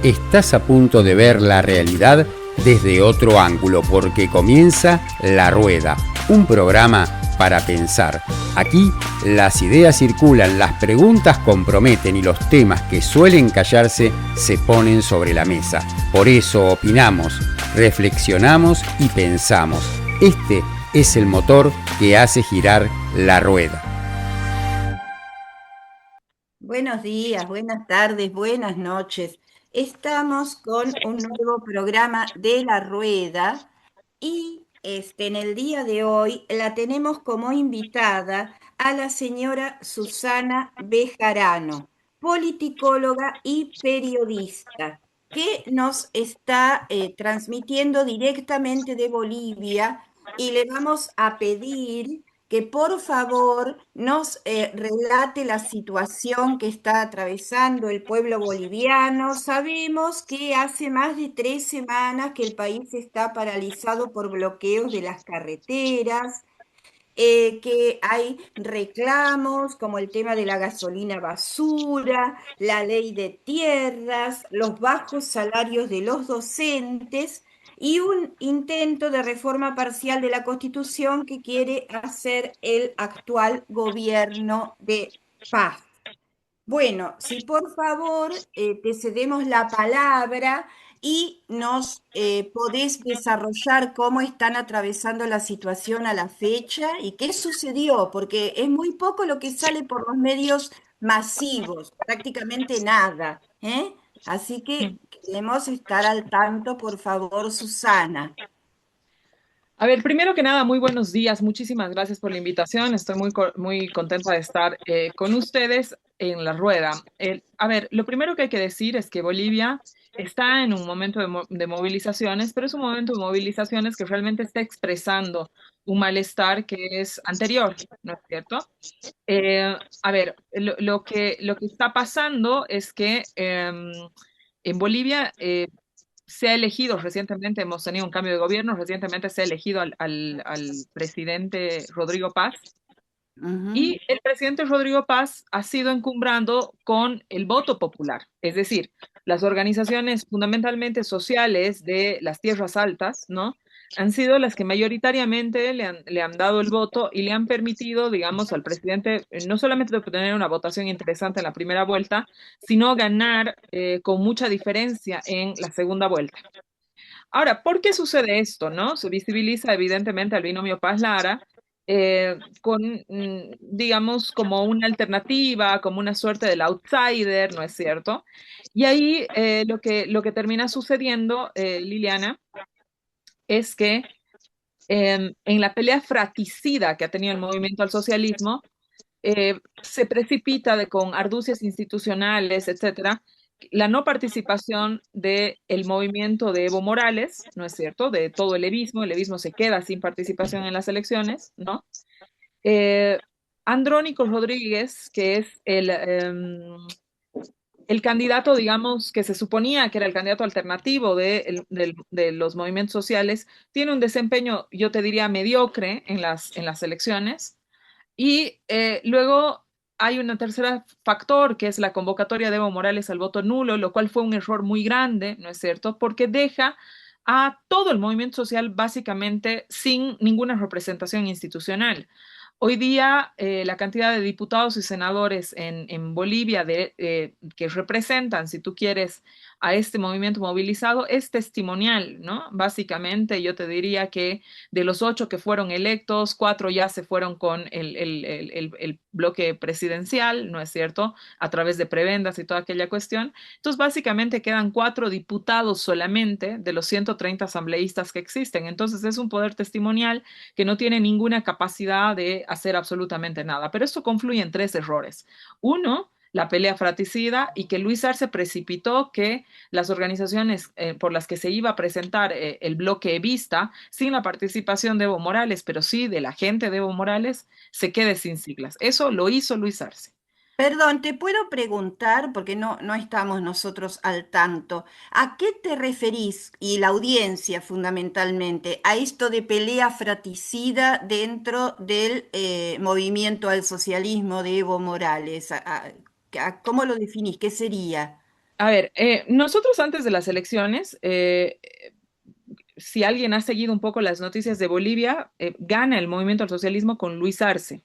Estás a punto de ver la realidad desde otro ángulo porque comienza La Rueda, un programa para pensar. Aquí las ideas circulan, las preguntas comprometen y los temas que suelen callarse se ponen sobre la mesa. Por eso opinamos, reflexionamos y pensamos. Este es el motor que hace girar la rueda. Buenos días, buenas tardes, buenas noches. Estamos con un nuevo programa de La Rueda y en el día de hoy la tenemos como invitada a la señora Susana Bejarano, politicóloga y periodista, que nos está transmitiendo directamente de Bolivia y le vamos a pedir que por favor nos relate la situación que está atravesando el pueblo boliviano. Sabemos que hace más de 3 semanas que el país está paralizado por bloqueos de las carreteras, que hay reclamos como el tema de la gasolina basura, la ley de tierras, los bajos salarios de los docentes y un intento de reforma parcial de la Constitución que quiere hacer el actual gobierno de paz. Bueno, si por favor te cedemos la palabra y nos podés desarrollar cómo están atravesando la situación a la fecha y qué sucedió, porque es muy poco lo que sale por los medios masivos, prácticamente nada, ¿eh? Así que queremos estar al tanto, por favor, Susana. A ver, primero que nada, muy buenos días. Muchísimas gracias por la invitación. Estoy muy contenta de estar con ustedes en la rueda. A ver, lo primero que hay que decir es que Bolivia está en un momento de movilizaciones, pero es un momento de movilizaciones que realmente está expresando un malestar que es anterior, ¿no es cierto? A ver, lo que está pasando es que en Bolivia se ha elegido recientemente, hemos tenido un cambio de gobierno, recientemente se ha elegido al presidente Rodrigo Paz Ujú. y el presidente Rodrigo Paz ha sido encumbrando con el voto popular, es decir, las organizaciones fundamentalmente sociales de las tierras altas, ¿no? Han sido las que mayoritariamente le han dado el voto y le han permitido, digamos, al presidente no solamente obtener una votación interesante en la primera vuelta, sino ganar con mucha diferencia en la segunda vuelta. Ahora, ¿por qué sucede esto, no? Se visibiliza evidentemente al binomio Paz-Lara con, digamos, como una alternativa, como una suerte del outsider, ¿no es cierto? Y ahí lo que termina sucediendo, Liliana, es que en la pelea fratricida que ha tenido el movimiento al socialismo, se precipita con argucias institucionales, etcétera, la no participación del movimiento de Evo Morales, ¿no es cierto? De todo el levismo se queda sin participación en las elecciones, ¿no? Eh, Andrónico Rodríguez, que es el candidato, digamos, que se suponía que era el candidato alternativo de los movimientos sociales, tiene un desempeño, yo te diría, mediocre en las elecciones. Y luego hay un tercer factor, que es la convocatoria de Evo Morales al voto nulo, lo cual fue un error muy grande, ¿no es cierto? Porque deja a todo el movimiento social básicamente sin ninguna representación institucional. Hoy día, la cantidad de diputados y senadores en Bolivia que representan, si tú quieres, a este movimiento movilizado es testimonial, ¿no? Básicamente, yo te diría que de los 8 que fueron electos, 4 ya se fueron con el bloque presidencial, ¿no es cierto? A través de prebendas y toda aquella cuestión. Entonces, básicamente quedan 4 diputados solamente de los 130 asambleístas que existen. Entonces, es un poder testimonial que no tiene ninguna capacidad de hacer absolutamente nada. Pero esto confluye en 3 errores. Uno, la pelea fratricida y que Luis Arce precipitó que las organizaciones por las que se iba a presentar el bloque Vista, sin la participación de Evo Morales, pero sí de la gente de Evo Morales, se quede sin siglas. Eso lo hizo Luis Arce. Perdón, te puedo preguntar, porque no estamos nosotros al tanto, ¿a qué te referís, y la audiencia fundamentalmente, a esto de pelea fratricida dentro del movimiento al socialismo de Evo Morales? ¿Cómo lo definís? ¿Qué sería? A ver, nosotros antes de las elecciones, si alguien ha seguido un poco las noticias de Bolivia, gana el movimiento al socialismo con Luis Arce.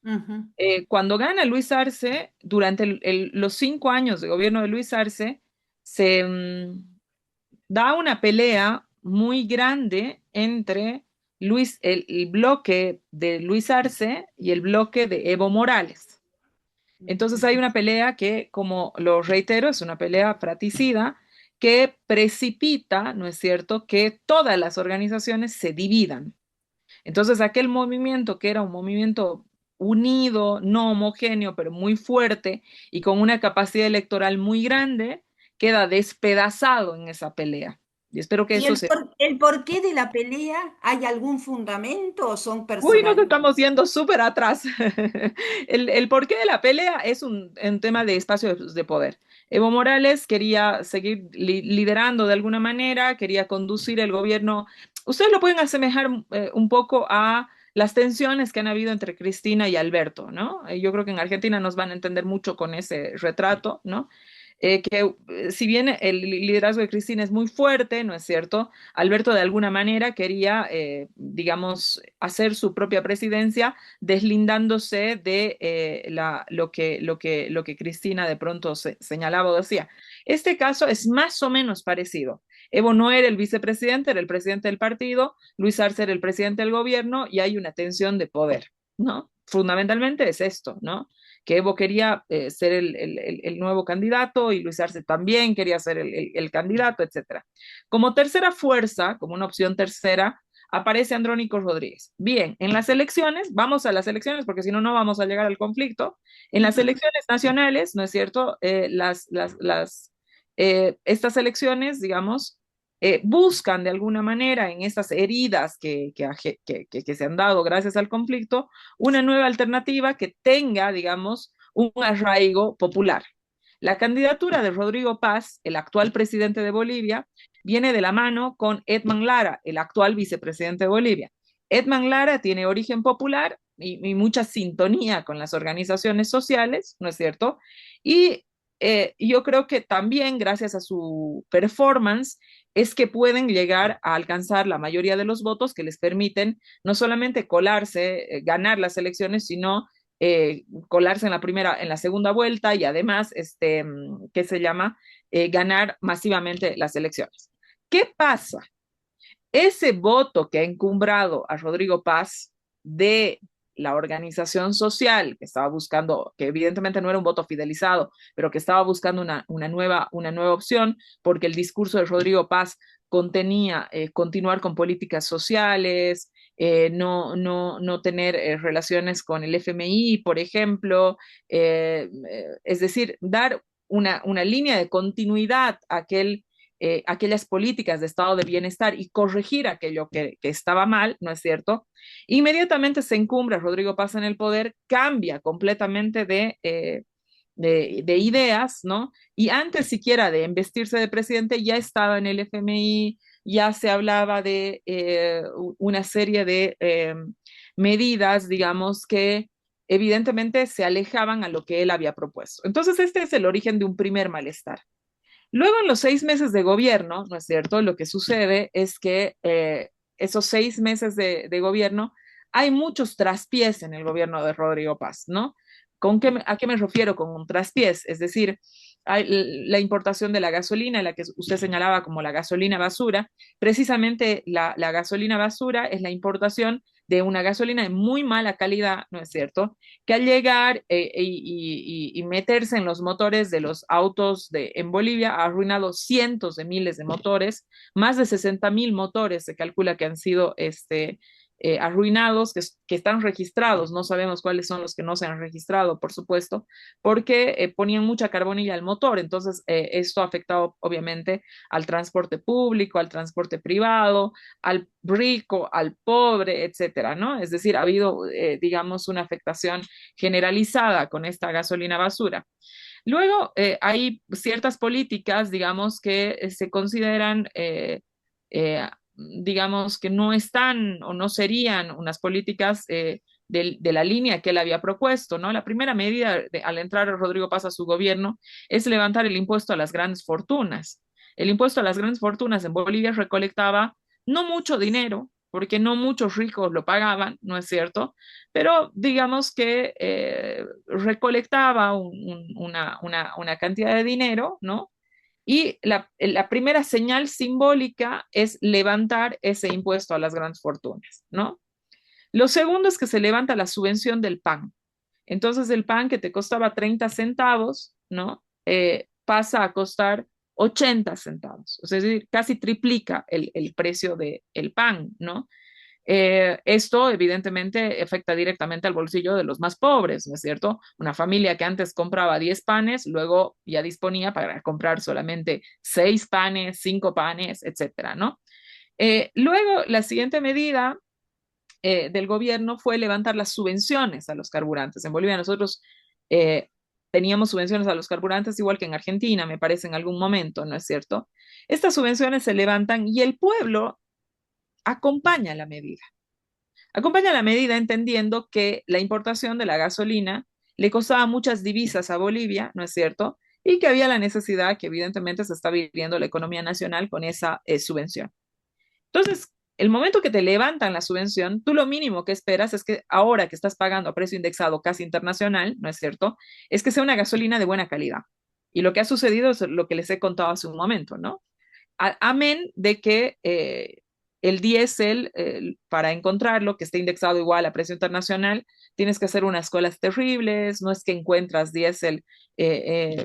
Ujú. Cuando gana Luis Arce, durante los 5 años de gobierno de Luis Arce, se da una pelea muy grande entre el bloque de Luis Arce y el bloque de Evo Morales. Entonces hay una pelea que, como lo reitero, es una pelea fratricida que precipita, ¿no es cierto?, que todas las organizaciones se dividan. Entonces aquel movimiento que era un movimiento unido, no homogéneo, pero muy fuerte y con una capacidad electoral muy grande, queda despedazado en esa pelea. Y espero que ¿Y eso se... el porqué de la pelea? ¿Hay algún fundamento o son Uy, nos personalismos? estamos yendo súper atrás. El porqué de la pelea es un tema de espacios de poder. Evo Morales quería seguir liderando de alguna manera, quería conducir el gobierno. Ustedes lo pueden asemejar un poco a las tensiones que han habido entre Cristina y Alberto, ¿no? Yo creo que en Argentina nos van a entender mucho con ese retrato, ¿no? Si bien el liderazgo de Cristina es muy fuerte, ¿no es cierto? Alberto de alguna manera quería, digamos, hacer su propia presidencia deslindándose de lo que Cristina de pronto señalaba o decía. Este caso es más o menos parecido. Evo no era el vicepresidente, era el presidente del partido, Luis Arce era el presidente del gobierno y hay una tensión de poder, ¿no? Fundamentalmente es esto, ¿no? Que Evo quería ser el nuevo candidato y Luis Arce también quería ser el candidato, etcétera. Como tercera fuerza, como una opción tercera, aparece Andrónico Rodríguez. Bien, en las elecciones, vamos a las elecciones porque si no, no vamos a llegar al conflicto. En las Ujú. elecciones nacionales, ¿no es cierto? Estas elecciones, digamos, buscan de alguna manera en estas heridas que se han dado gracias al conflicto, una nueva alternativa que tenga, digamos, un arraigo popular. La candidatura de Rodrigo Paz, el actual presidente de Bolivia, viene de la mano con Edman Lara, el actual vicepresidente de Bolivia. Edman Lara tiene origen popular y mucha sintonía con las organizaciones sociales, ¿no es cierto? Y yo creo que también gracias a su performance es que pueden llegar a alcanzar la mayoría de los votos que les permiten no solamente colarse, ganar las elecciones, sino colarse en la segunda vuelta y además, ¿qué se llama? Ganar masivamente las elecciones. ¿Qué pasa? Ese voto que ha encumbrado a Rodrigo Paz de la organización social que estaba buscando, que evidentemente no era un voto fidelizado, pero que estaba buscando una nueva opción, porque el discurso de Rodrigo Paz contenía continuar con políticas sociales, no tener relaciones con el FMI, por ejemplo, es decir, dar una línea de continuidad a aquellas políticas de estado de bienestar y corregir aquello que estaba mal, ¿no es cierto? Inmediatamente se encumbra Rodrigo Paz en el poder, cambia completamente de ideas, ¿no? Y antes siquiera de investirse de presidente ya estaba en el FMI, ya se hablaba de una serie de medidas, digamos, que evidentemente se alejaban a lo que él había propuesto. Entonces, este es el origen de un primer malestar. Luego, en los 6 meses de gobierno, ¿no es cierto? Lo que sucede es que esos 6 meses de gobierno, hay muchos traspiés en el gobierno de Rodrigo Paz, ¿no? ¿A qué me refiero con un traspiés? Es decir, hay la importación de la gasolina, la que usted señalaba como la gasolina basura. Precisamente la gasolina basura es la importación de una gasolina de muy mala calidad, ¿no es cierto? Que al llegar y meterse en los motores de los autos en Bolivia ha arruinado cientos de miles de motores, más de 60.000 motores se calcula que han sido arruinados, que están registrados, no sabemos cuáles son los que no se han registrado, por supuesto, porque ponían mucha carbonilla al motor, entonces esto ha afectado obviamente al transporte público, al transporte privado, al rico, al pobre, etcétera, ¿no? Es decir, ha habido, digamos, una afectación generalizada con esta gasolina basura. Luego, hay ciertas políticas, digamos, que se consideran, digamos, que no están o no serían unas políticas de la línea que él había propuesto, ¿no? La primera medida al entrar Rodrigo Paz a su gobierno es levantar el impuesto a las grandes fortunas. El impuesto a las grandes fortunas en Bolivia recolectaba no mucho dinero, porque no muchos ricos lo pagaban, ¿no es cierto? Pero digamos que recolectaba una cantidad de dinero, ¿no? Y la primera señal simbólica es levantar ese impuesto a las grandes fortunas, ¿no? Lo segundo es que se levanta la subvención del pan. Entonces el pan que te costaba 30 centavos, ¿no? Pasa a costar 80 centavos, es decir, casi triplica el precio del pan, ¿no? Esto evidentemente afecta directamente al bolsillo de los más pobres, ¿no es cierto? Una familia que antes compraba 10 panes, luego ya disponía para comprar solamente 6 panes, 5 panes, etcétera, ¿no? Luego, la siguiente medida del gobierno fue levantar las subvenciones a los carburantes. En Bolivia nosotros eh, teníamos subvenciones a los carburantes igual que en Argentina, me parece, en algún momento, ¿no es cierto? Estas subvenciones se levantan y el pueblo acompaña la medida. Acompaña la medida entendiendo que la importación de la gasolina le costaba muchas divisas a Bolivia, ¿no es cierto? Y que había la necesidad que evidentemente se está viviendo la economía nacional con esa subvención. Entonces, el momento que te levantan la subvención, tú lo mínimo que esperas es que ahora que estás pagando a precio indexado casi internacional, ¿no es cierto? Es que sea una gasolina de buena calidad. Y lo que ha sucedido es lo que les he contado hace un momento, ¿no? Amén de que el diésel, para encontrarlo, que esté indexado igual a precio internacional, tienes que hacer unas colas terribles, no es que encuentras diésel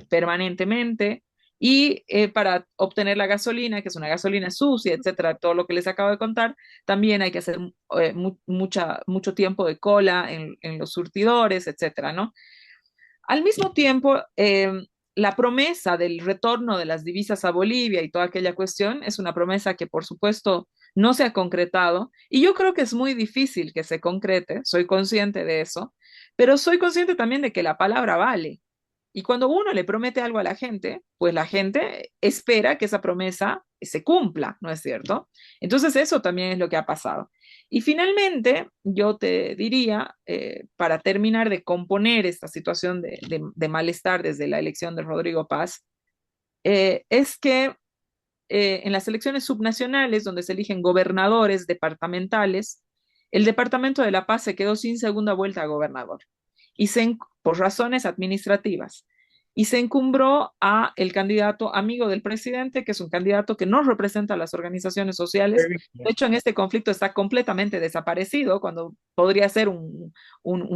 permanentemente. Y para obtener la gasolina, que es una gasolina sucia, etcétera, todo lo que les acabo de contar, también hay que hacer mucho tiempo de cola en los surtidores, etcétera, ¿no? Al mismo tiempo, la promesa del retorno de las divisas a Bolivia y toda aquella cuestión es una promesa que, por supuesto, no se ha concretado y yo creo que es muy difícil que se concrete, soy consciente de eso, pero soy consciente también de que la palabra vale. Y cuando uno le promete algo a la gente, pues la gente espera que esa promesa se cumpla, ¿no es cierto? Entonces eso también es lo que ha pasado. Y finalmente, yo te diría, para terminar de componer esta situación de malestar desde la elección de Rodrigo Paz, es que en las elecciones subnacionales, donde se eligen gobernadores departamentales, el Departamento de La Paz se quedó sin segunda vuelta a gobernador, por razones administrativas, y se encumbró a el candidato amigo del presidente, que es un candidato que no representa a las organizaciones sociales. De hecho, en este conflicto está completamente desaparecido, cuando podría ser un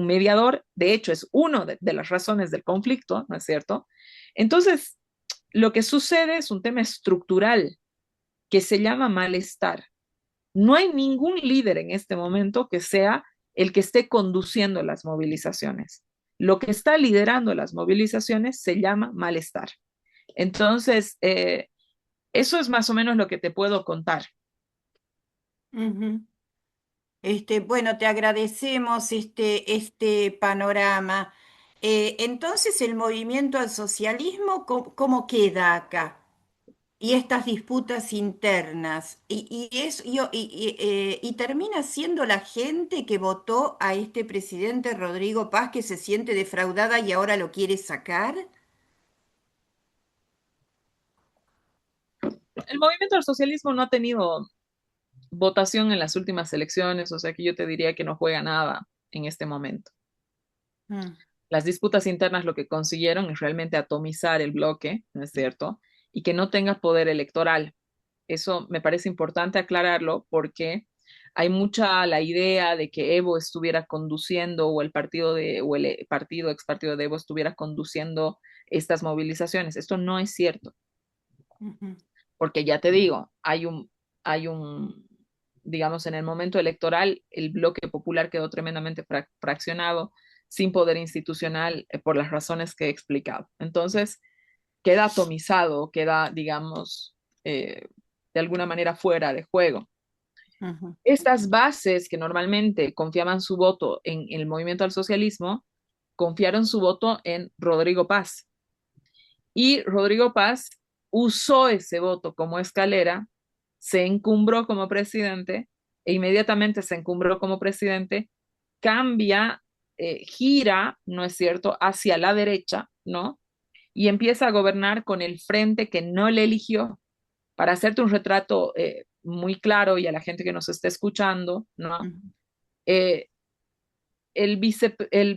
mediador. De hecho, es una de las razones del conflicto, ¿no es cierto? Entonces, lo que sucede es un tema estructural que se llama malestar. No hay ningún líder en este momento que sea el que esté conduciendo las movilizaciones. Lo que está liderando las movilizaciones se llama malestar. Entonces, eso es más o menos lo que te puedo contar. Ujú. Bueno, te agradecemos este panorama. Entonces, el movimiento al socialismo, ¿cómo queda acá? Y estas disputas internas. Y termina siendo la gente que votó a este presidente Rodrigo Paz que se siente defraudada y ahora lo quiere sacar. El movimiento del socialismo no ha tenido votación en las últimas elecciones, o sea que yo te diría que no juega nada en este momento. Mm, Las disputas internas lo que consiguieron es realmente atomizar el bloque, ¿no es cierto? Y que no tenga poder electoral. Eso me parece importante aclararlo porque hay mucha la idea de que Evo estuviera conduciendo o el partido, ex partido de Evo estuviera conduciendo estas movilizaciones. Esto no es cierto, ujú, porque ya te digo, digamos, en el momento electoral, el bloque popular quedó tremendamente fraccionado, sin poder institucional, por las razones que he explicado. Entonces, queda atomizado, queda, digamos, de alguna manera fuera de juego. ujú. Estas bases que normalmente confiaban su voto en el movimiento al socialismo, confiaron su voto en Rodrigo Paz. Y Rodrigo Paz usó ese voto como escalera, se encumbró como presidente e inmediatamente se encumbró como presidente, cambia, gira, ¿no es cierto?, hacia la derecha, ¿no? Y empieza a gobernar con el frente que no le eligió. Para hacerte un retrato muy claro y a la gente que nos está escuchando, ¿no? Eh, el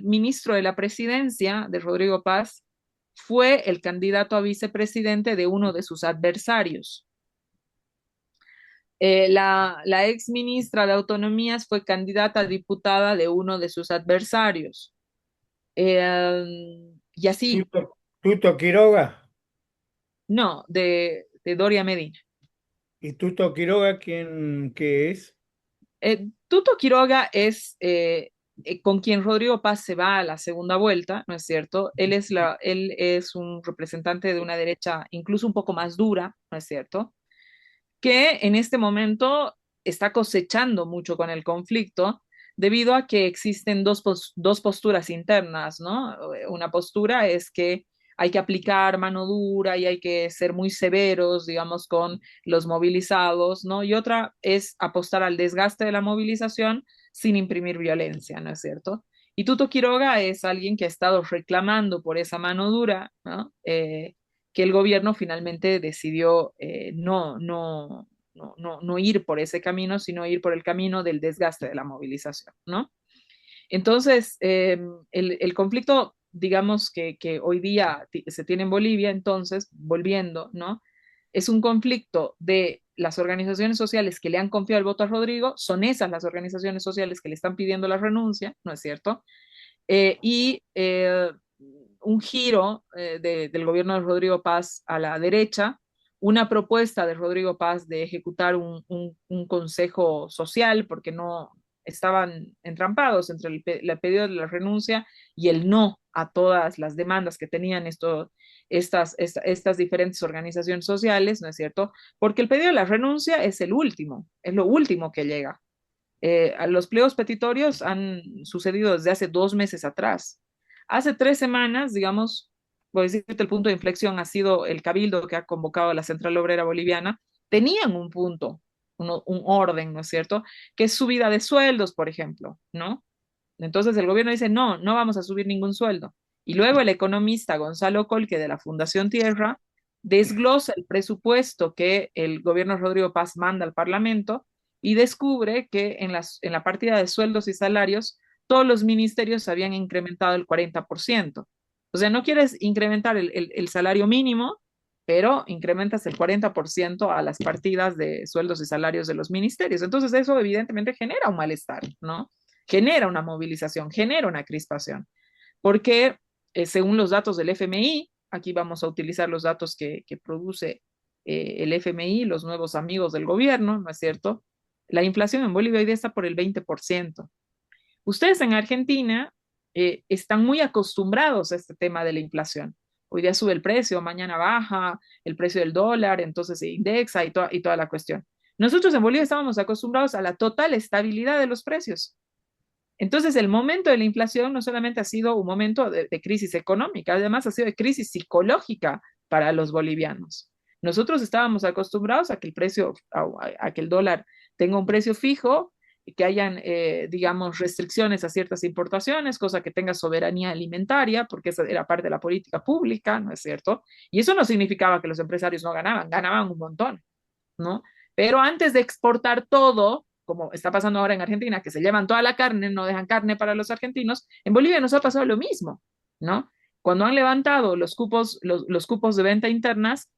ministro de la presidencia de Rodrigo Paz fue el candidato a vicepresidente de uno de sus adversarios. La ex ministra de Autonomías fue candidata a diputada de uno de sus adversarios. Y así. Tuto Quiroga. No, de Doria Medina. ¿Y Tuto Quiroga qué es? Tuto Quiroga es con quien Rodrigo Paz se va a la segunda vuelta, ¿no es cierto? Él es un representante de una derecha incluso un poco más dura, ¿no es cierto? Que en este momento está cosechando mucho con el conflicto debido a que existen dos posturas internas, ¿no? Una postura es que hay que aplicar mano dura y hay que ser muy severos, digamos, con los movilizados, ¿no? Y otra es apostar al desgaste de la movilización sin imprimir violencia, ¿no es cierto? Y Tuto Quiroga es alguien que ha estado reclamando por esa mano dura, ¿no? Que el gobierno finalmente decidió no ir por ese camino, sino ir por el camino del desgaste de la movilización, ¿no? Entonces, el conflicto, digamos, que hoy día se tiene en Bolivia, entonces, volviendo, ¿no? Es un conflicto de las organizaciones sociales que le han confiado el voto a Rodrigo, son esas las organizaciones sociales que le están pidiendo la renuncia, ¿no es cierto? Y un giro del gobierno de Rodrigo Paz a la derecha, una propuesta de Rodrigo Paz de ejecutar un consejo social, porque no estaban entrampados entre el pedido de la renuncia y el no a todas las demandas que tenían estas diferentes organizaciones sociales, ¿no es cierto? Porque el pedido de la renuncia es el último, es lo último que llega. Los pliegos petitorios han sucedido desde hace 2 meses atrás. Hace 3 semanas, digamos, por decirte, el punto de inflexión ha sido el cabildo que ha convocado a la Central Obrera Boliviana. Tenían un punto, un orden, ¿no es cierto? Que es subida de sueldos, por ejemplo, ¿no? Entonces el gobierno dice, no, no vamos a subir ningún sueldo. Y luego el economista Gonzalo Colque de la Fundación Tierra desglosa el presupuesto que el gobierno Rodrigo Paz manda al Parlamento y descubre que en la partida de sueldos y salarios todos los ministerios habían incrementado el 40%. O sea, no quieres incrementar el salario mínimo, pero incrementas el 40% a las partidas de sueldos y salarios de los ministerios. Entonces eso evidentemente genera un malestar, ¿no? Genera una movilización, genera una crispación, porque según los datos del FMI, aquí vamos a utilizar los datos que produce el FMI, los nuevos amigos del gobierno, ¿no es cierto? La inflación en Bolivia hoy día está por el 20%. Ustedes en Argentina están muy acostumbrados a este tema de la inflación. Hoy día sube el precio, mañana baja el precio del dólar, entonces se indexa y toda la cuestión. Nosotros en Bolivia estábamos acostumbrados a la total estabilidad de los precios. Entonces, el momento de la inflación no solamente ha sido un momento de crisis económica, además ha sido de crisis psicológica para los bolivianos. Nosotros estábamos acostumbrados a que a que el dólar tenga un precio fijo, que hayan, digamos, restricciones a ciertas importaciones, cosa que tenga soberanía alimentaria, porque esa era parte de la política pública, ¿no es cierto? Y eso no significaba que los empresarios no ganaban, ganaban un montón, ¿no? Pero antes de exportar todo, como está pasando ahora en Argentina, que se llevan toda la carne, no dejan carne para los argentinos, en Bolivia nos ha pasado lo mismo, ¿no? Cuando han levantado los cupos de venta internas,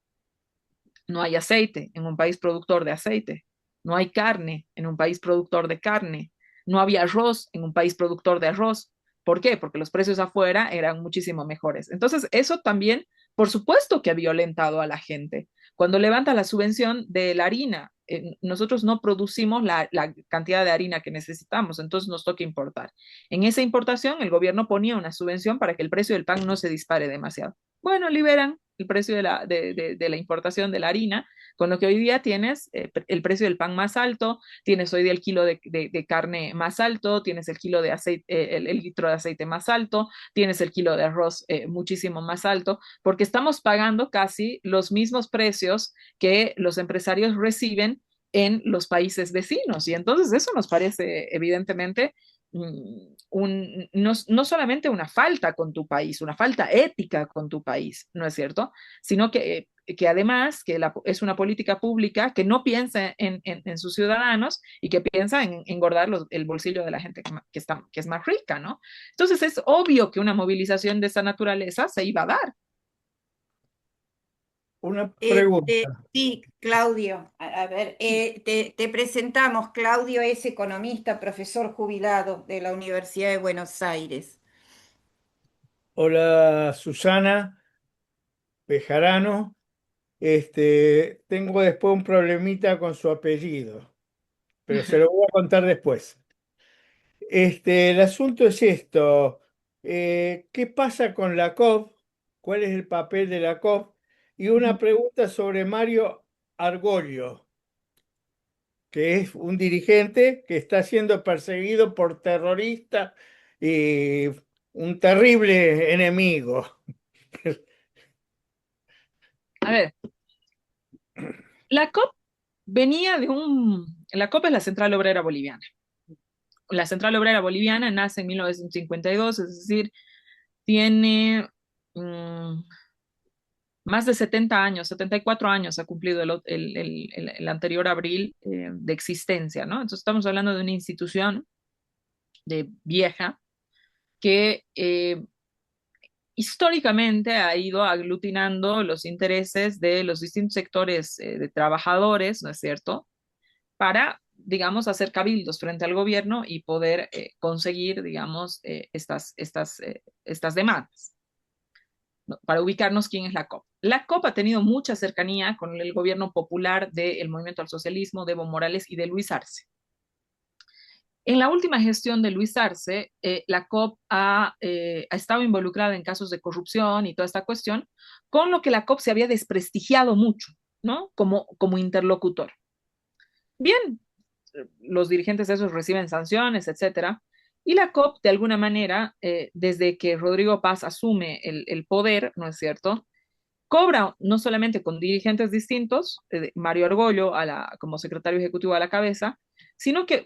no hay aceite en un país productor de aceite, no hay carne en un país productor de carne, no había arroz en un país productor de arroz. ¿Por qué? Porque los precios afuera eran muchísimo mejores. Entonces, eso también, por supuesto que ha violentado a la gente. Cuando levanta la subvención de la harina, nosotros no producimos la cantidad de harina que necesitamos, entonces nos toca importar. En esa importación, el gobierno ponía una subvención para que el precio del pan no se dispare demasiado. Bueno, liberan el precio de la importación de la harina, con lo que hoy día tienes el precio del pan más alto, tienes hoy día el kilo de carne más alto, tienes el kilo de aceite, el litro de aceite más alto, tienes el kilo de arroz muchísimo más alto, porque estamos pagando casi los mismos precios que los empresarios reciben en los países vecinos. Y entonces eso nos parece evidentemente no solamente una falta con tu país, una falta ética con tu país, ¿no es cierto? Sino que además es una política pública que no piensa en sus ciudadanos y que piensa en engordar el bolsillo de la gente que es más rica, ¿no? Entonces es obvio que una movilización de esa naturaleza se iba a dar. Una pregunta. Sí, Claudio, a ver, te presentamos. Claudio es economista, profesor jubilado de la Universidad de Buenos Aires. Hola, Susana Bejarano. Tengo después un problemita con su apellido, pero se lo voy a contar después. El asunto es esto. ¿Qué pasa con la COP? ¿Cuál es el papel de la COP? Y una pregunta sobre Mario Argollo, que es un dirigente que está siendo perseguido por terroristas y un terrible enemigo. A ver, la COP la COP es la Central Obrera Boliviana. La Central Obrera Boliviana nace en 1952, es decir, tiene más de 70 años, 74 años ha cumplido el anterior abril de existencia, ¿no? Entonces estamos hablando de una institución de vieja que históricamente ha ido aglutinando los intereses de los distintos sectores de trabajadores, ¿no es cierto? Para, digamos, hacer cabildos frente al gobierno y poder conseguir, digamos, estas demandas. ¿No? Para ubicarnos quién es la COP. La COP ha tenido mucha cercanía con el gobierno popular del Movimiento al Socialismo, de Evo Morales y de Luis Arce. En la última gestión de Luis Arce, la COP ha estado involucrada en casos de corrupción y toda esta cuestión, con lo que la COP se había desprestigiado mucho, ¿no? Como interlocutor. Bien, los dirigentes de esos reciben sanciones, etcétera, y la COP, de alguna manera, desde que Rodrigo Paz asume el poder, ¿no es cierto?, cobra no solamente con dirigentes distintos, Mario Argollo como secretario ejecutivo a la cabeza, sino que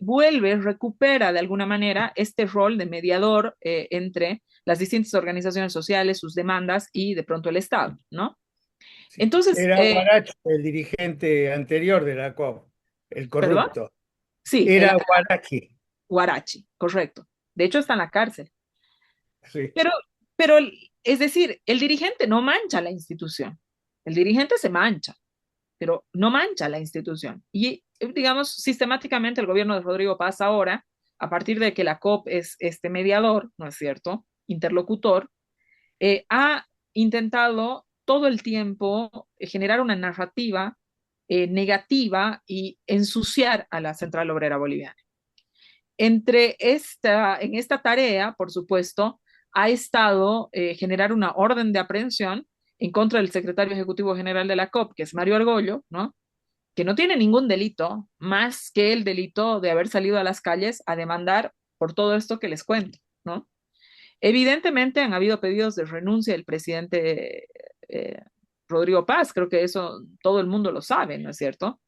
recupera de alguna manera este rol de mediador entre las distintas organizaciones sociales, sus demandas y de pronto el Estado, ¿no? Sí, Entonces, era Guarachi, el dirigente anterior de la COP, el ¿perdón? corrupto. Sí, Era Guarachi. Guarachi, correcto. De hecho, está en la cárcel. Sí. Pero, pero, es decir, el dirigente no mancha la institución. El dirigente se mancha, pero no mancha la institución. Y, digamos, sistemáticamente el gobierno de Rodrigo Paz ahora, a partir de que la COP es este mediador, ¿no es cierto?, interlocutor, ha intentado todo el tiempo generar una narrativa negativa y ensuciar a la Central Obrera Boliviana. En esta tarea, por supuesto, ha estado generar una orden de aprehensión en contra del secretario ejecutivo general de la COP, que es Mario Argollo, ¿no? Que no tiene ningún delito más que el delito de haber salido a las calles a demandar por todo esto que les cuento, ¿no? Evidentemente han habido pedidos de renuncia del presidente Rodrigo Paz, creo que eso todo el mundo lo sabe, ¿no es cierto?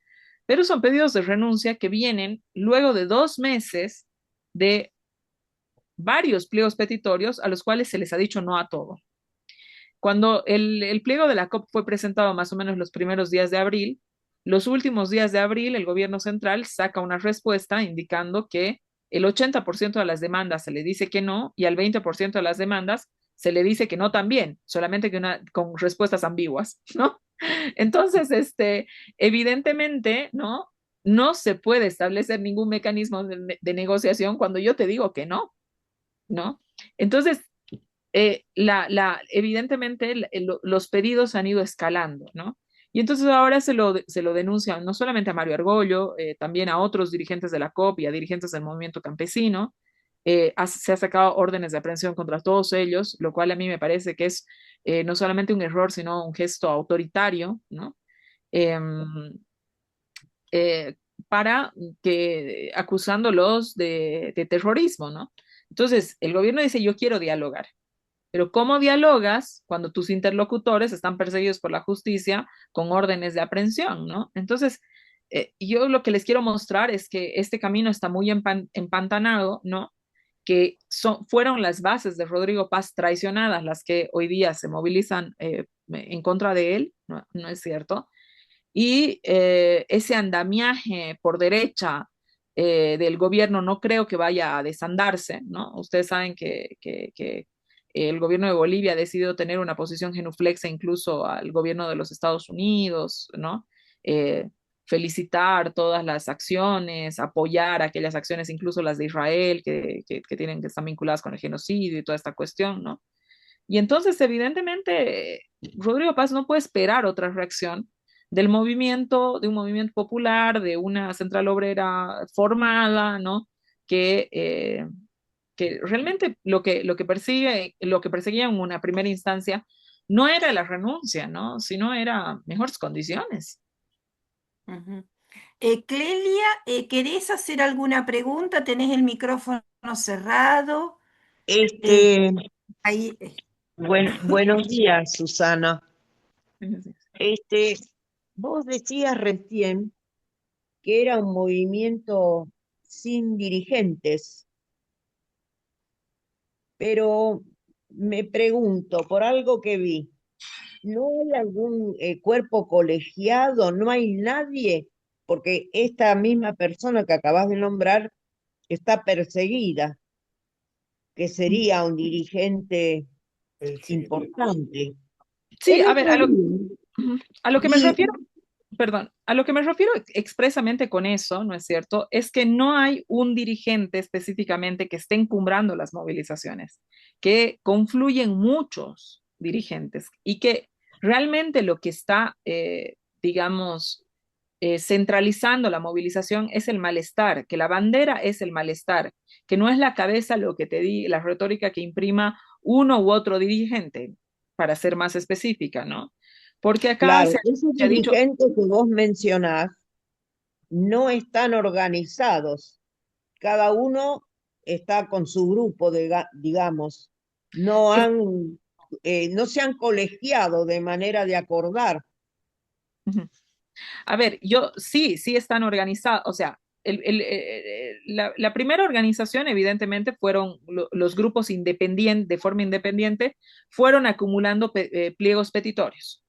Pero son pedidos de renuncia que vienen luego de 2 meses de varios pliegos petitorios a los cuales se les ha dicho no a todo. Cuando el pliego de la COP fue presentado más o menos los primeros días de abril, los últimos días de abril el gobierno central saca una respuesta indicando que el 80% de las demandas se le dice que no y al 20% de las demandas se le dice que no también, solamente que con respuestas ambiguas, ¿no? Entonces, evidentemente, ¿no? No se puede establecer ningún mecanismo de negociación cuando yo te digo que no, ¿no? Entonces, evidentemente los pedidos han ido escalando, ¿no? Y entonces ahora se lo denuncian no solamente a Mario Argollo, también a otros dirigentes de la COP y a dirigentes del movimiento campesino. Se ha sacado órdenes de aprehensión contra todos ellos, lo cual a mí me parece que es no solamente un error, sino un gesto autoritario, ¿no? Em, eh, para que acusándolos de terrorismo, ¿no? Entonces, el gobierno dice, yo quiero dialogar, pero ¿cómo dialogas cuando tus interlocutores están perseguidos por la justicia con órdenes de aprehensión, ¿no? Entonces, yo lo que les quiero mostrar es que este camino está muy empantanado, ¿no? fueron las bases de Rodrigo Paz traicionadas las que hoy día se movilizan en contra de él, no, no es cierto. Y ese andamiaje por derecha del gobierno no creo que vaya a desandarse, ¿no? Ustedes saben que el gobierno de Bolivia ha decidido tener una posición genuflexa incluso al gobierno de los Estados Unidos, ¿no? Eh, Felicitar todas las acciones, apoyar aquellas acciones, incluso las de Israel, que están vinculadas con el genocidio y toda esta cuestión, ¿no? Y entonces, evidentemente, Rodrigo Paz no puede esperar otra reacción del movimiento, de un movimiento popular, de una central obrera formada, ¿no? Que, eh, que realmente lo que perseguía en una primera instancia no era la renuncia, ¿no? Sino era mejores condiciones. Ujú. Clelia, ¿querés hacer alguna pregunta? ¿Tenés el micrófono cerrado? Eh, Este, ahí. buenos días, Susana. Este, vos decías recién que era un movimiento sin dirigentes, pero me pregunto, por algo que vi, ¿no hay algún cuerpo colegiado? ¿No hay nadie? Porque esta misma persona que acabas de nombrar está perseguida, que sería un dirigente Sí. importante. Sí, El a ver, otro día a lo que me vi. refiero, perdón, a lo que me refiero expresamente con eso, ¿no es cierto? Es que no hay un dirigente específicamente que esté encumbrando las movilizaciones, que confluyen muchos dirigentes y que realmente lo que está, digamos, centralizando la movilización es el malestar, que la bandera es el malestar, que no es la cabeza lo que te di, la retórica que imprima uno u otro dirigente, para ser más específica, ¿no? Porque acá Claro, esos se ha dicho, dirigentes que vos mencionás no están organizados. Cada uno está con su grupo, digamos. No es, han, no se han colegiado de manera de acordar. a ver, sí están organizados, o sea, la primera organización, evidentemente, fueron los grupos independientes, de forma independiente, fueron acumulando pliegos petitorios.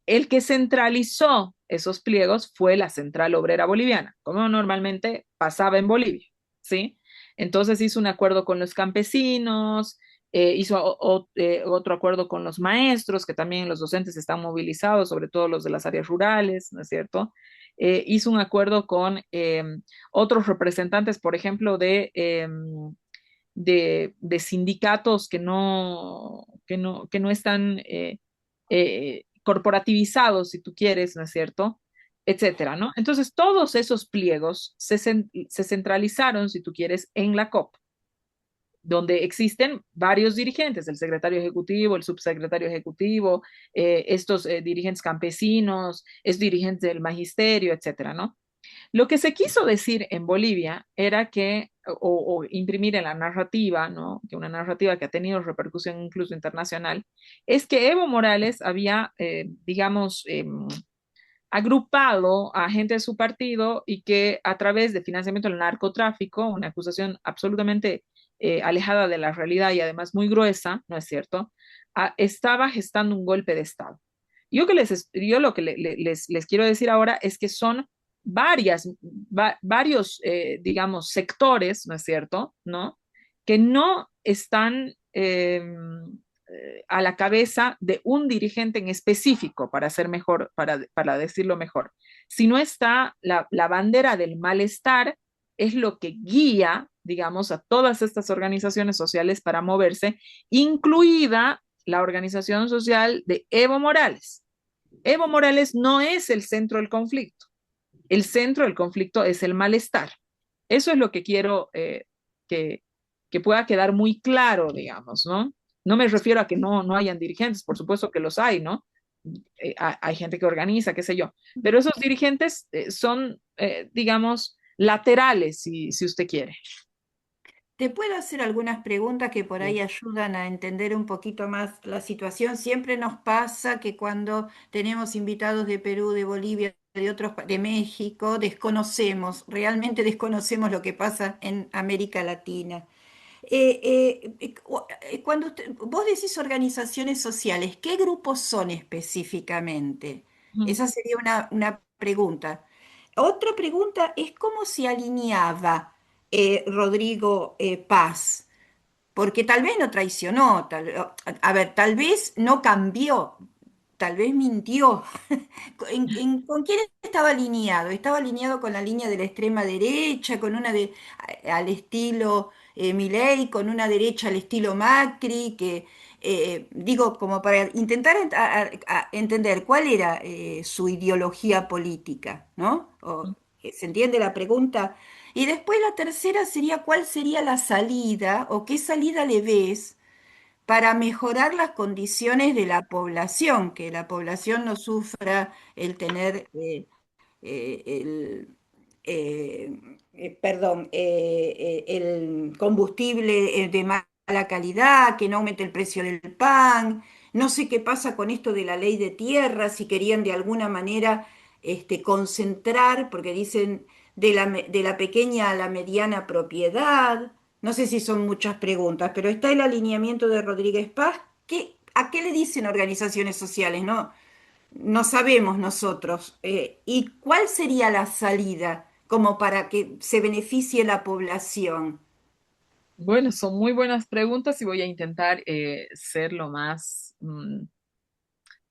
El que centralizó esos pliegos fue la Central Obrera Boliviana, como normalmente pasaba en Bolivia, ¿sí? Entonces hizo un acuerdo con los campesinos, otro acuerdo con los maestros, que también los docentes están movilizados, sobre todo los de las áreas rurales, ¿no es cierto? Hizo un acuerdo con otros representantes, por ejemplo, de sindicatos que no están corporativizados, si tú quieres, ¿no es cierto? Etcétera, ¿no? Entonces, todos esos pliegos se centralizaron, si tú quieres, en la COP, donde existen varios dirigentes, el secretario ejecutivo, el subsecretario ejecutivo, estos dirigentes campesinos, es dirigente del magisterio, etcétera, ¿no? Lo que se quiso decir en Bolivia era que, o imprimir en la narrativa, ¿no? Que una narrativa que ha tenido repercusión incluso internacional, es que Evo Morales había, digamos, agrupado a gente de su partido y que a través de financiamiento del narcotráfico, una acusación absolutamente alejada de la realidad y además muy gruesa, ¿no es cierto? Estaba gestando un golpe de Estado. Yo lo que les quiero decir ahora es que son varios, digamos, sectores, ¿no es cierto? ¿No? Que no están a la cabeza de un dirigente en específico, para ser mejor, para decirlo mejor. Si no está la bandera del malestar, es lo que guía, digamos, a todas estas organizaciones sociales para moverse, incluida la organización social de Evo Morales. Evo Morales no es el centro del conflicto. El centro del conflicto es el malestar. Eso es lo que quiero que, que pueda quedar muy claro, digamos, ¿no? No me refiero a que no hayan dirigentes, por supuesto que los hay, ¿no? Hay gente que organiza, qué sé yo, pero esos dirigentes son, digamos, laterales, si usted quiere. Te puedo hacer algunas preguntas que por ahí ayudan a entender un poquito más la situación. Siempre nos pasa que cuando tenemos invitados de Perú, de Bolivia, de México, realmente desconocemos lo que pasa en América Latina. Cuando vos decís organizaciones sociales, ¿qué grupos son específicamente? Ujú. Esa sería una pregunta. Otra pregunta es cómo se alineaba Rodrigo Paz, porque tal vez no traicionó, a ver, tal vez no cambió, tal vez mintió. ¿Con quién estaba alineado? Estaba alineado con la línea de la extrema derecha, con una al estilo Milei, con una derecha al estilo Macri, que digo, como para intentar a entender cuál era su ideología política, ¿no? ¿Se entiende la pregunta? Y después la tercera sería, ¿cuál sería la salida o qué salida le ves para mejorar las condiciones de la población, que la población no sufra el tener el, el combustible de mala calidad, que no aumente el precio del pan? No sé qué pasa con esto de la ley de tierra, si querían de alguna manera concentrar, porque dicen de la pequeña a la mediana propiedad. No sé si son muchas preguntas, pero está el alineamiento de Rodríguez Paz. ¿A qué le dicen organizaciones sociales? No sabemos nosotros. ¿Y cuál sería la salida como para que se beneficie la población? Bueno, son muy buenas preguntas y voy a intentar ser lo más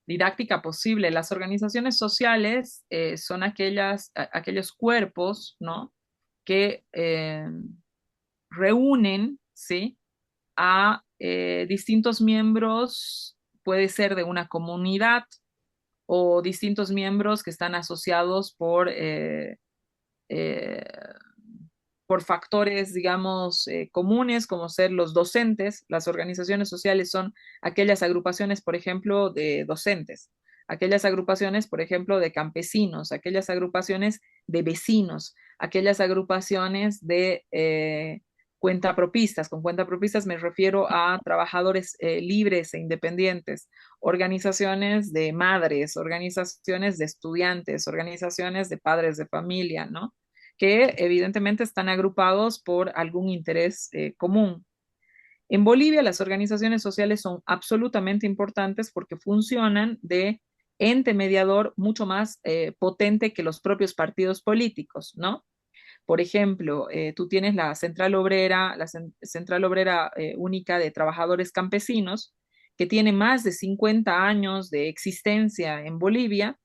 didáctica posible. Las organizaciones sociales son aquellos cuerpos, ¿no? que reúnen, ¿sí? a distintos miembros, puede ser de una comunidad o distintos miembros que están asociados eh, por factores, digamos, comunes, como ser los docentes. Las organizaciones sociales son aquellas agrupaciones, por ejemplo, de docentes, aquellas agrupaciones, por ejemplo, de campesinos, aquellas agrupaciones de vecinos, aquellas agrupaciones de cuentapropistas. Con cuentapropistas me refiero a trabajadores libres e independientes, organizaciones de madres, organizaciones de estudiantes, organizaciones de padres de familia, ¿no? Que evidentemente están agrupados por algún interés común. En Bolivia, las organizaciones sociales son absolutamente importantes porque funcionan de ente mediador mucho más potente que los propios partidos políticos, ¿no? Por ejemplo, tú tienes Central Obrera Única de Trabajadores Campesinos, que tiene más de 50 años de existencia en Bolivia,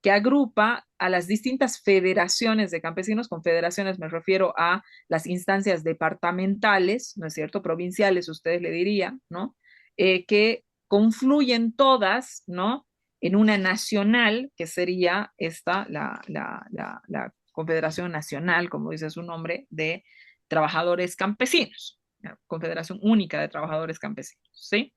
que agrupa a las distintas federaciones de campesinos. Con federaciones me refiero a las instancias departamentales, ¿no es cierto? Provinciales, ustedes le dirían, ¿no? Que confluyen todas, ¿no? En una nacional, que sería la Confederación Nacional, como dice su nombre, de Trabajadores Campesinos, la Confederación Única de Trabajadores Campesinos, ¿sí?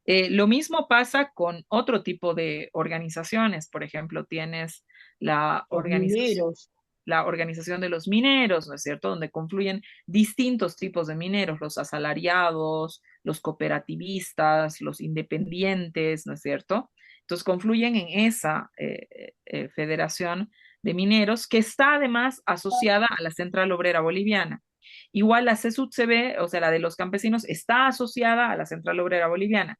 Lo mismo pasa con otro tipo de organizaciones. Por ejemplo, tienes la Los organización, mineros. la organización de los mineros, ¿no es cierto? Donde confluyen distintos tipos de mineros, los asalariados, los cooperativistas, los independientes, ¿no es cierto? Entonces confluyen en esa federación de mineros que está además asociada a la Central Obrera Boliviana. Igual la CSUTCB, o sea, la de los campesinos, está asociada a la Central Obrera Boliviana.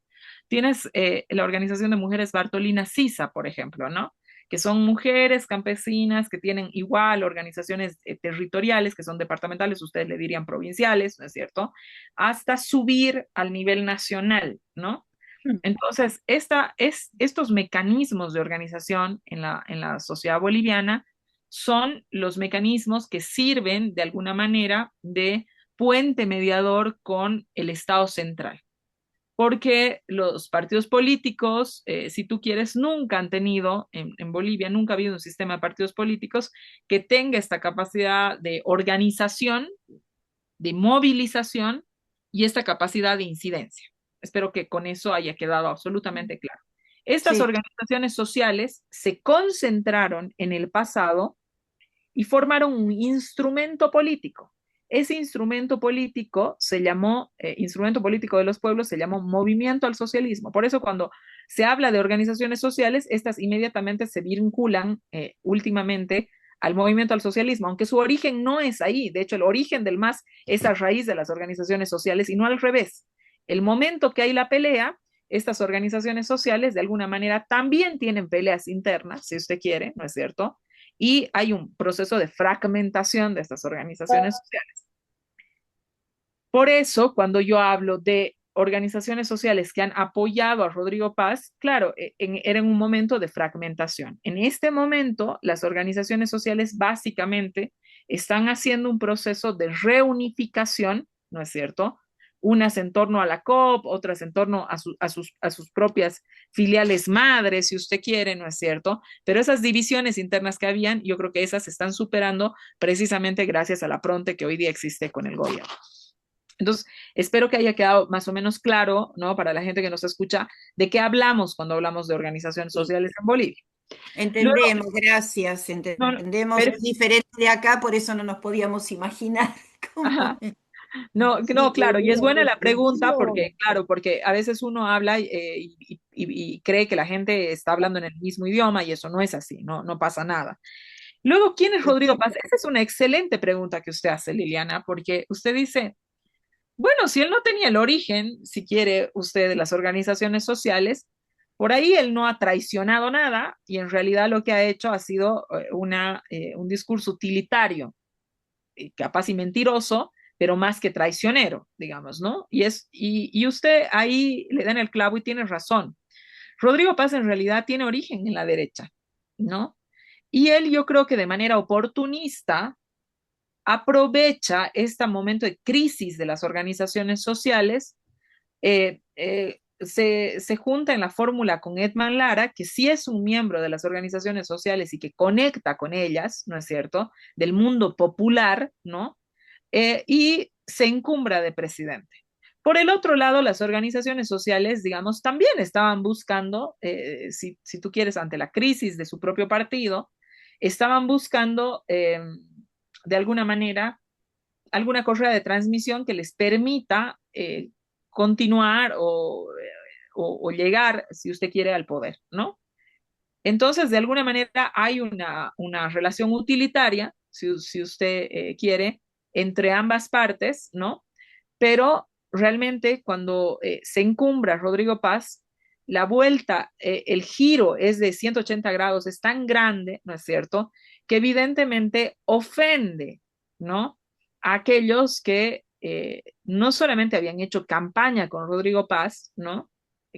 Tienes la Organización de Mujeres Bartolina Sisa, por ejemplo, ¿no? Que son mujeres campesinas que tienen igual organizaciones territoriales, que son departamentales, ustedes le dirían provinciales, ¿no es cierto? Hasta subir al nivel nacional, ¿no? Entonces, estos mecanismos de organización en la sociedad boliviana son los mecanismos que sirven de alguna manera de puente mediador con el Estado central, porque los partidos políticos, si tú quieres, nunca han tenido, en Bolivia nunca ha habido un sistema de partidos políticos que tenga esta capacidad de organización, de movilización y esta capacidad de incidencia. Espero que con eso haya quedado absolutamente claro. Estas Sí. organizaciones sociales se concentraron en el pasado y formaron un instrumento político. Ese instrumento político se llamó, instrumento político de los pueblos, se llamó Movimiento al Socialismo. Por eso cuando se habla de organizaciones sociales, estas inmediatamente se vinculan últimamente al movimiento al socialismo, aunque su origen no es ahí. De hecho, el origen del MAS es a raíz de las organizaciones sociales y no al revés. El momento que hay la pelea, estas organizaciones sociales de alguna manera también tienen peleas internas, si usted quiere, ¿no es cierto? Y hay un proceso de fragmentación de estas organizaciones sociales. Por eso, cuando yo hablo de organizaciones sociales que han apoyado a Rodrigo Paz, claro, era en un momento de fragmentación. En este momento, las organizaciones sociales básicamente están haciendo un proceso de reunificación, ¿no es cierto? Unas en torno a la COP, otras en torno a sus propias filiales madres, si usted quiere, ¿no es cierto? Pero esas divisiones internas que habían, yo creo que esas se están superando precisamente gracias a la pronte que hoy día existe con el gobierno. Entonces, espero que haya quedado más o menos claro, ¿no? Para la gente que nos escucha, de qué hablamos cuando hablamos de organizaciones sociales en Bolivia. Entendemos, gracias, No, entendemos. Es diferente de acá, por eso no nos podíamos imaginar cómo. no, claro, y es buena la pregunta reflexión. porque a veces uno habla y cree que la gente está hablando en el mismo idioma y eso no es así, no pasa nada. Luego, ¿quién es Rodrigo Paz? Esa es una excelente pregunta que usted hace, Liliana, porque usted dice, bueno, si él no tenía el origen, si quiere usted, de las organizaciones sociales, por ahí él no ha traicionado nada y en realidad lo que ha hecho ha sido un discurso utilitario, capaz y mentiroso, pero más que traicionero, digamos, ¿no? Y usted ahí le da en el clavo y tiene razón. Rodrigo Paz en realidad tiene origen en la derecha, ¿no? Y él yo creo que de manera oportunista aprovecha este momento de crisis de las organizaciones sociales, se junta en la fórmula con Edman Lara, que sí es un miembro de las organizaciones sociales y que conecta con ellas, ¿no es cierto?, del mundo popular, ¿no? Y se encumbra de presidente. Por el otro lado, las organizaciones sociales, digamos, también estaban buscando, si tú quieres, ante la crisis de su propio partido, estaban buscando, de alguna manera, alguna correa de transmisión que les permita continuar o llegar, si usted quiere, al poder, ¿no? Entonces, de alguna manera hay una relación utilitaria, si usted quiere, entre ambas partes, ¿no? Pero realmente cuando se encumbra Rodrigo Paz, la vuelta, el giro es de 180 grados, es tan grande, ¿no es cierto?, que evidentemente ofende, ¿no?, a aquellos que no solamente habían hecho campaña con Rodrigo Paz, ¿no?,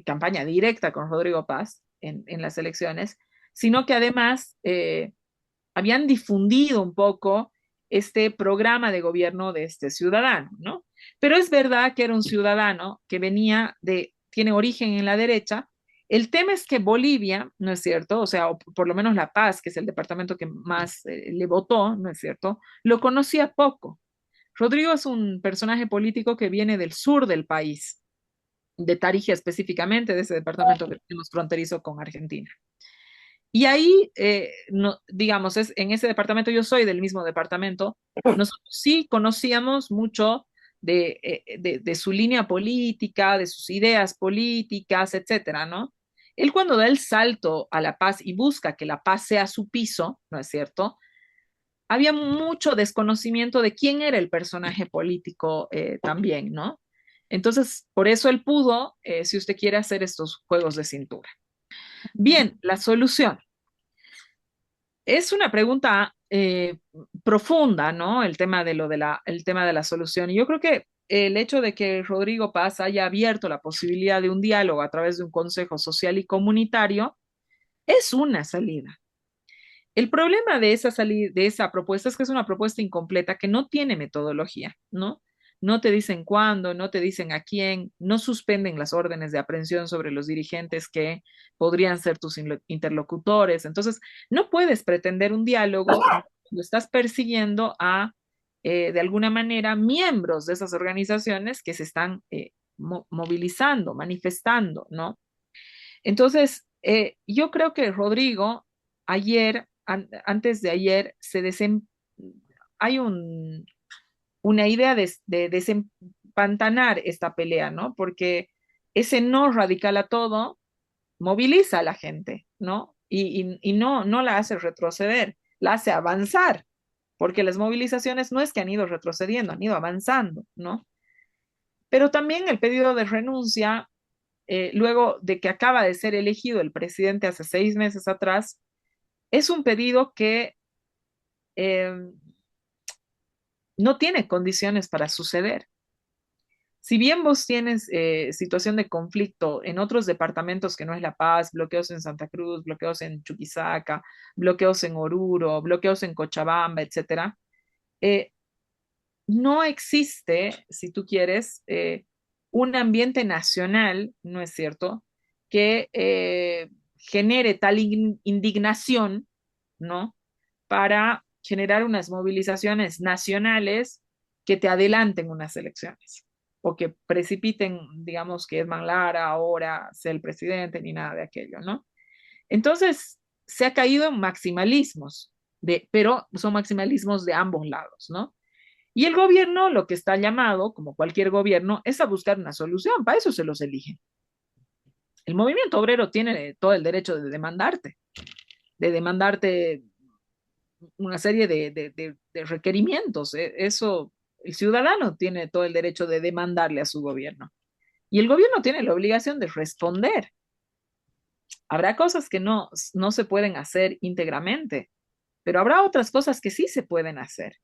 campaña directa con Rodrigo Paz en las elecciones, sino que además habían difundido un poco este programa de gobierno de este ciudadano, ¿no? Pero es verdad que era un ciudadano que tiene origen en la derecha. El tema es que Bolivia, ¿no es cierto? O sea, o por lo menos La Paz, que es el departamento que más le votó, ¿no es cierto?, lo conocía poco. Rodrigo es un personaje político que viene del sur del país, de Tarija específicamente, de ese departamento que tenemos fronterizo con Argentina. Y ahí, no, digamos, en ese departamento, yo soy del mismo departamento, nosotros sí conocíamos mucho de su línea política, de sus ideas políticas, etcétera, ¿no? Él cuando da el salto a La Paz y busca que La Paz sea su piso, ¿no es cierto?, había mucho desconocimiento de quién era el personaje político también, ¿no? Entonces, por eso él pudo, si usted quiere, hacer estos juegos de cintura. Bien, la solución. Es una pregunta profunda, ¿no? El tema el tema de la solución. Y yo creo que el hecho de que Rodrigo Paz haya abierto la posibilidad de un diálogo a través de un consejo social y comunitario es una salida. El problema de de esa propuesta es que es una propuesta incompleta que no tiene metodología, ¿no? No te dicen cuándo, no te dicen a quién, no suspenden las órdenes de aprehensión sobre los dirigentes que podrían ser tus interlocutores. Entonces, no puedes pretender un diálogo cuando estás persiguiendo a, de alguna manera, miembros de esas organizaciones que se están movilizando, manifestando, ¿no? Entonces, yo creo que Rodrigo, antes de ayer, hay una idea de desempantanar esta pelea, ¿no? Porque ese no radical a todo moviliza a la gente, ¿no? Y no la hace retroceder. la hace avanzar, porque las movilizaciones no es que han ido retrocediendo, han ido avanzando, ¿no? Pero también el pedido de renuncia, luego de que acaba de ser elegido el presidente hace 6 meses atrás, es un pedido que eh, no tiene condiciones para suceder. Si bien vos tienes situación de conflicto en otros departamentos que no es La Paz, bloqueos en Santa Cruz, bloqueos en Chuquisaca, bloqueos en Oruro, bloqueos en Cochabamba, etcétera, eh, no existe, si tú quieres, un ambiente nacional, ¿no es cierto?, que genere tal indignación, ¿no?, para generar unas movilizaciones nacionales que te adelanten unas elecciones o que precipiten, digamos, que Edman Lara ahora sea el presidente ni nada de aquello, ¿no? Entonces, se ha caído en maximalismos, pero son maximalismos de ambos lados, ¿no? Y el gobierno lo que está llamado, como cualquier gobierno, es a buscar una solución, para eso se los elige. El movimiento obrero tiene todo el derecho de demandarte una serie de requerimientos. Eso, el ciudadano tiene todo el derecho de demandarle a su gobierno. Y el gobierno tiene la obligación de responder. Habrá cosas que no se pueden hacer íntegramente, pero habrá otras cosas que sí se pueden hacer.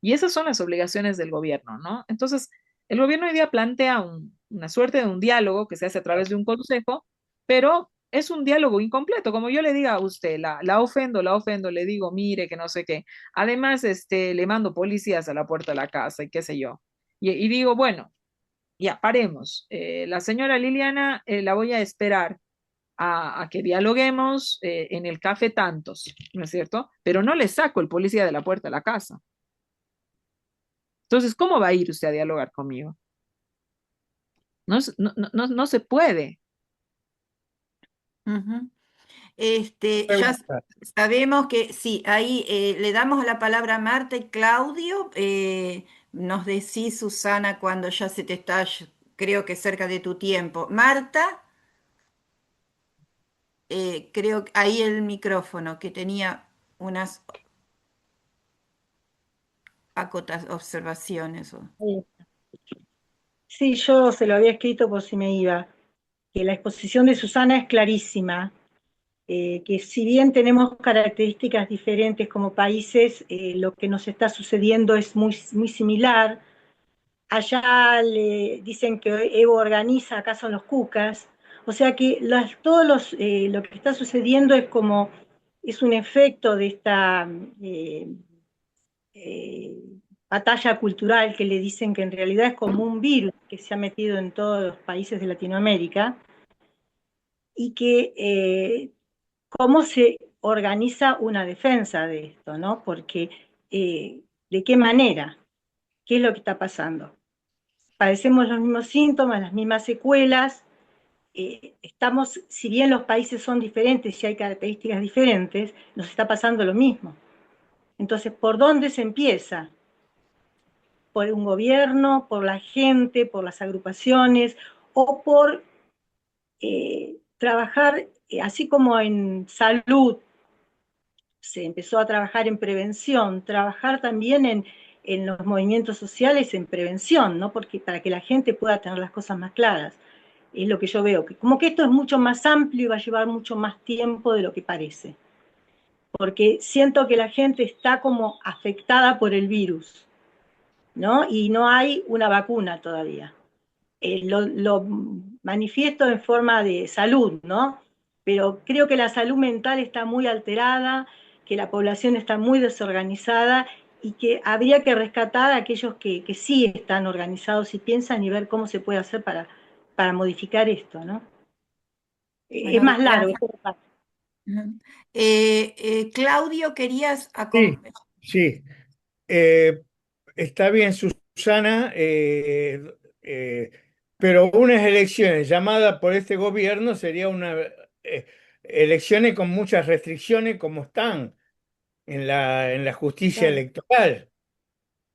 Y esas son las obligaciones del gobierno, ¿no? Entonces, el gobierno hoy día plantea una suerte de un diálogo que se hace a través de un consejo, pero es un diálogo incompleto. Como yo le diga a usted, la ofendo, le digo, mire, que no sé qué. Además, le mando policías a la puerta de la casa y qué sé yo. Y digo, bueno, ya paremos. La señora Liliana la voy a esperar a que dialoguemos en el café tantos, ¿no es cierto? Pero no le saco el policía de la puerta de la casa. Entonces, ¿cómo va a ir usted a dialogar conmigo? No se puede. Ujú. Ya Pregunta. sabemos que sí, ahí le damos la palabra a Marta y Claudio. Nos decís, Susana, cuando ya se te está, creo que cerca de tu tiempo. Marta, creo que ahí el micrófono, que tenía unas acotas, observaciones. Sí, sí, yo se lo había escrito por si me iba, que la exposición de Susana es clarísima, que si bien tenemos características diferentes como países, lo que nos está sucediendo es muy, muy similar. Allá le dicen que Evo organiza, acá son los cucas, o sea que lo que está sucediendo es como, es un efecto de esta eh, eh, batalla cultural que le dicen que en realidad es como un virus que se ha metido en todos los países de Latinoamérica y que cómo se organiza una defensa de esto, ¿no? Porque ¿de qué manera? ¿Qué es lo que está pasando? Padecemos los mismos síntomas, las mismas secuelas, estamos, si bien los países son diferentes y hay características diferentes, nos está pasando lo mismo. Entonces, ¿por dónde se empieza? ¿Por un gobierno, por la gente, por las agrupaciones o por trabajar, así como en salud se empezó a trabajar en prevención, trabajar también en los movimientos sociales en prevención, ¿no? Porque para que la gente pueda tener las cosas más claras? Es lo que yo veo, que como que esto es mucho más amplio y va a llevar mucho más tiempo de lo que parece, porque siento que la gente está como afectada por el virus, ¿no? Y no hay una vacuna todavía. Lo manifiesto en forma de salud, ¿no? Pero creo que la salud mental está muy alterada, que la población está muy desorganizada y que habría que rescatar a aquellos que sí están organizados y piensan y ver cómo se puede hacer para modificar esto, ¿no? Es Bueno, más largo. gracias. Claudio, querías Sí, sí. Eh, Está bien, Susana, pero unas elecciones llamadas por este gobierno sería una elecciones con muchas restricciones como están en la justicia Claro. electoral.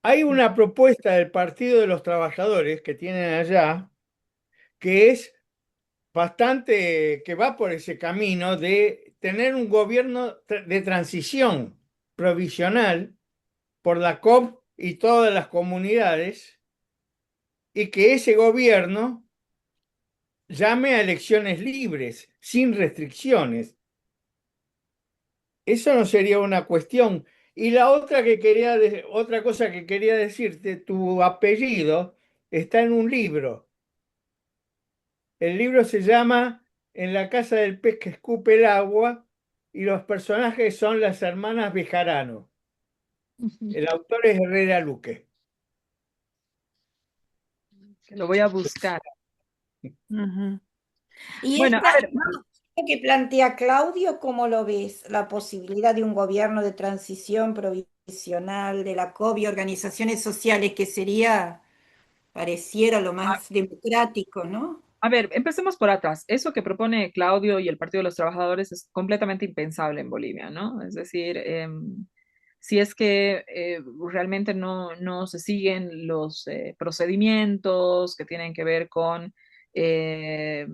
Hay una propuesta del Partido de los Trabajadores que tienen allá que es bastante, que va por ese camino de tener un gobierno de transición, provisional por la COP y todas las comunidades, y que ese gobierno llame a elecciones libres, sin restricciones. Eso no sería una cuestión. Y la otra otra cosa que quería decirte, tu apellido está en un libro. El libro se llama En la casa del pez que escupe el agua y los personajes son las hermanas Bejarano. El autor es Herrera Luque. Lo voy a buscar. Y Bueno, a ver, esto que plantea Claudio, ¿cómo lo ves? La posibilidad de un gobierno de transición provisional de la COB y organizaciones sociales, que sería, pareciera lo más democrático, ¿no? a ver, empecemos por atrás. Eso que propone Claudio y el Partido de los Trabajadores es completamente impensable en Bolivia, ¿no? Es decir, si es que realmente no se siguen los procedimientos que tienen que ver con eh,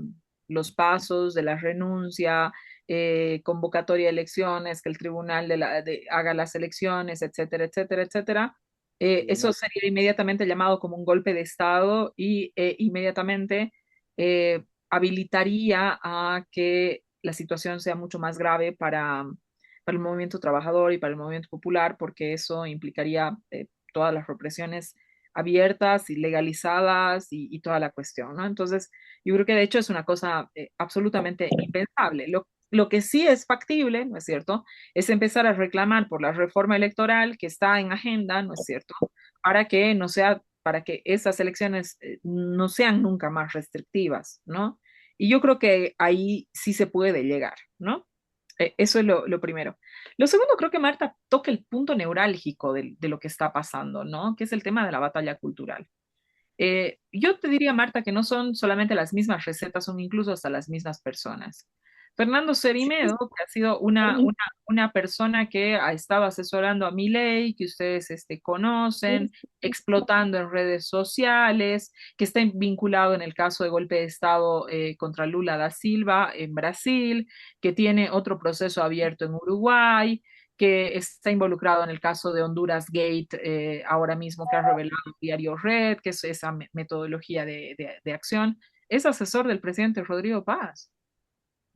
los pasos de la renuncia, convocatoria de elecciones, que el tribunal haga las elecciones, etcétera, etcétera, etcétera. Eso sería inmediatamente llamado como un golpe de Estado y inmediatamente habilitaría a que la situación sea mucho más grave para el movimiento trabajador y para el movimiento popular, porque eso implicaría todas las represiones abiertas y legalizadas y toda la cuestión, ¿no? Entonces, yo creo que de hecho es una cosa absolutamente impensable. Lo que sí es factible, ¿no es cierto?, es empezar a reclamar por la reforma electoral que está en agenda, ¿no es cierto?, para que no sea, para que esas elecciones no sean nunca más restrictivas, ¿no? Y yo creo que ahí sí se puede llegar, ¿no? Eso es lo primero. Lo segundo, creo que Marta toca el punto neurálgico de lo que está pasando, ¿no? Que es el tema de la batalla cultural. Yo te diría, Marta, que no son solamente las mismas recetas, son incluso hasta las mismas personas. Fernando Cerimedo, que ha sido una persona que ha estado asesorando a Milei, que ustedes conocen, explotando en redes sociales, que está vinculado en el caso de golpe de Estado contra Lula da Silva en Brasil, que tiene otro proceso abierto en Uruguay, que está involucrado en el caso de Honduras Gate, ahora mismo que ha revelado el diario Red, que es esa metodología de acción, es asesor del presidente Rodrigo Paz.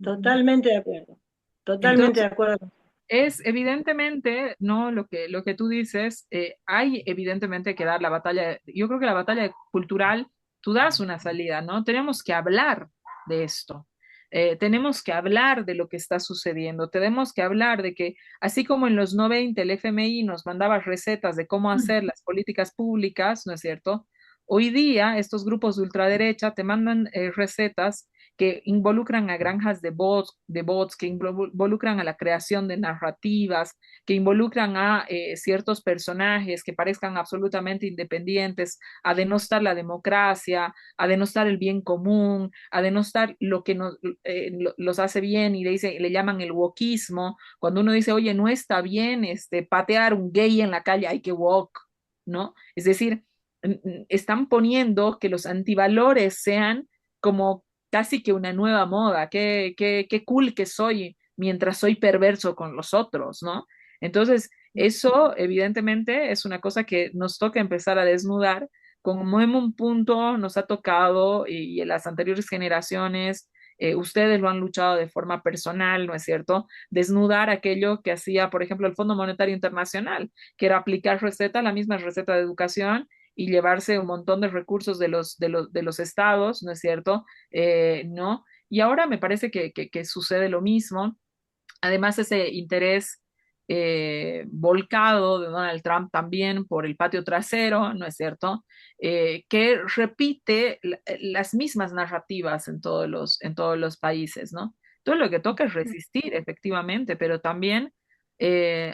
Totalmente de acuerdo. Totalmente Entonces, de acuerdo. es evidentemente, ¿no? Lo que tú dices, hay evidentemente que dar la batalla, yo creo que la batalla cultural, tú das una salida, ¿no? Tenemos que hablar de esto. Tenemos que hablar de lo que está sucediendo, tenemos que hablar de que así como en los 90 el FMI nos mandaba recetas de cómo hacer las políticas públicas, ¿no es cierto? Hoy día estos grupos de ultraderecha te mandan recetas que involucran a granjas de bots, que involucran a la creación de narrativas, que involucran a ciertos personajes que parezcan absolutamente independientes, a denostar la democracia, a denostar el bien común, a denostar lo que los hace bien y le llaman el wokismo. Cuando uno dice, oye, no está bien patear un gay en la calle, hay que woke, ¿no? Es decir, están poniendo que los antivalores sean como casi que una nueva moda, qué cool que soy mientras soy perverso con los otros, ¿no? Entonces, eso evidentemente es una cosa que nos toca empezar a desnudar, como en un punto nos ha tocado y en las anteriores generaciones, ustedes lo han luchado de forma personal, ¿no es cierto? Desnudar aquello que hacía, por ejemplo, el Fondo Monetario Internacional, que era aplicar receta, la misma receta de educación y llevarse un montón de recursos de los estados, ¿no es cierto? ¿No? Y ahora me parece que sucede lo mismo. Además, ese interés volcado de Donald Trump también por el patio trasero, ¿no es cierto? Que repite las mismas narrativas en todos los países, ¿no? Todo lo que toca es resistir, efectivamente, pero también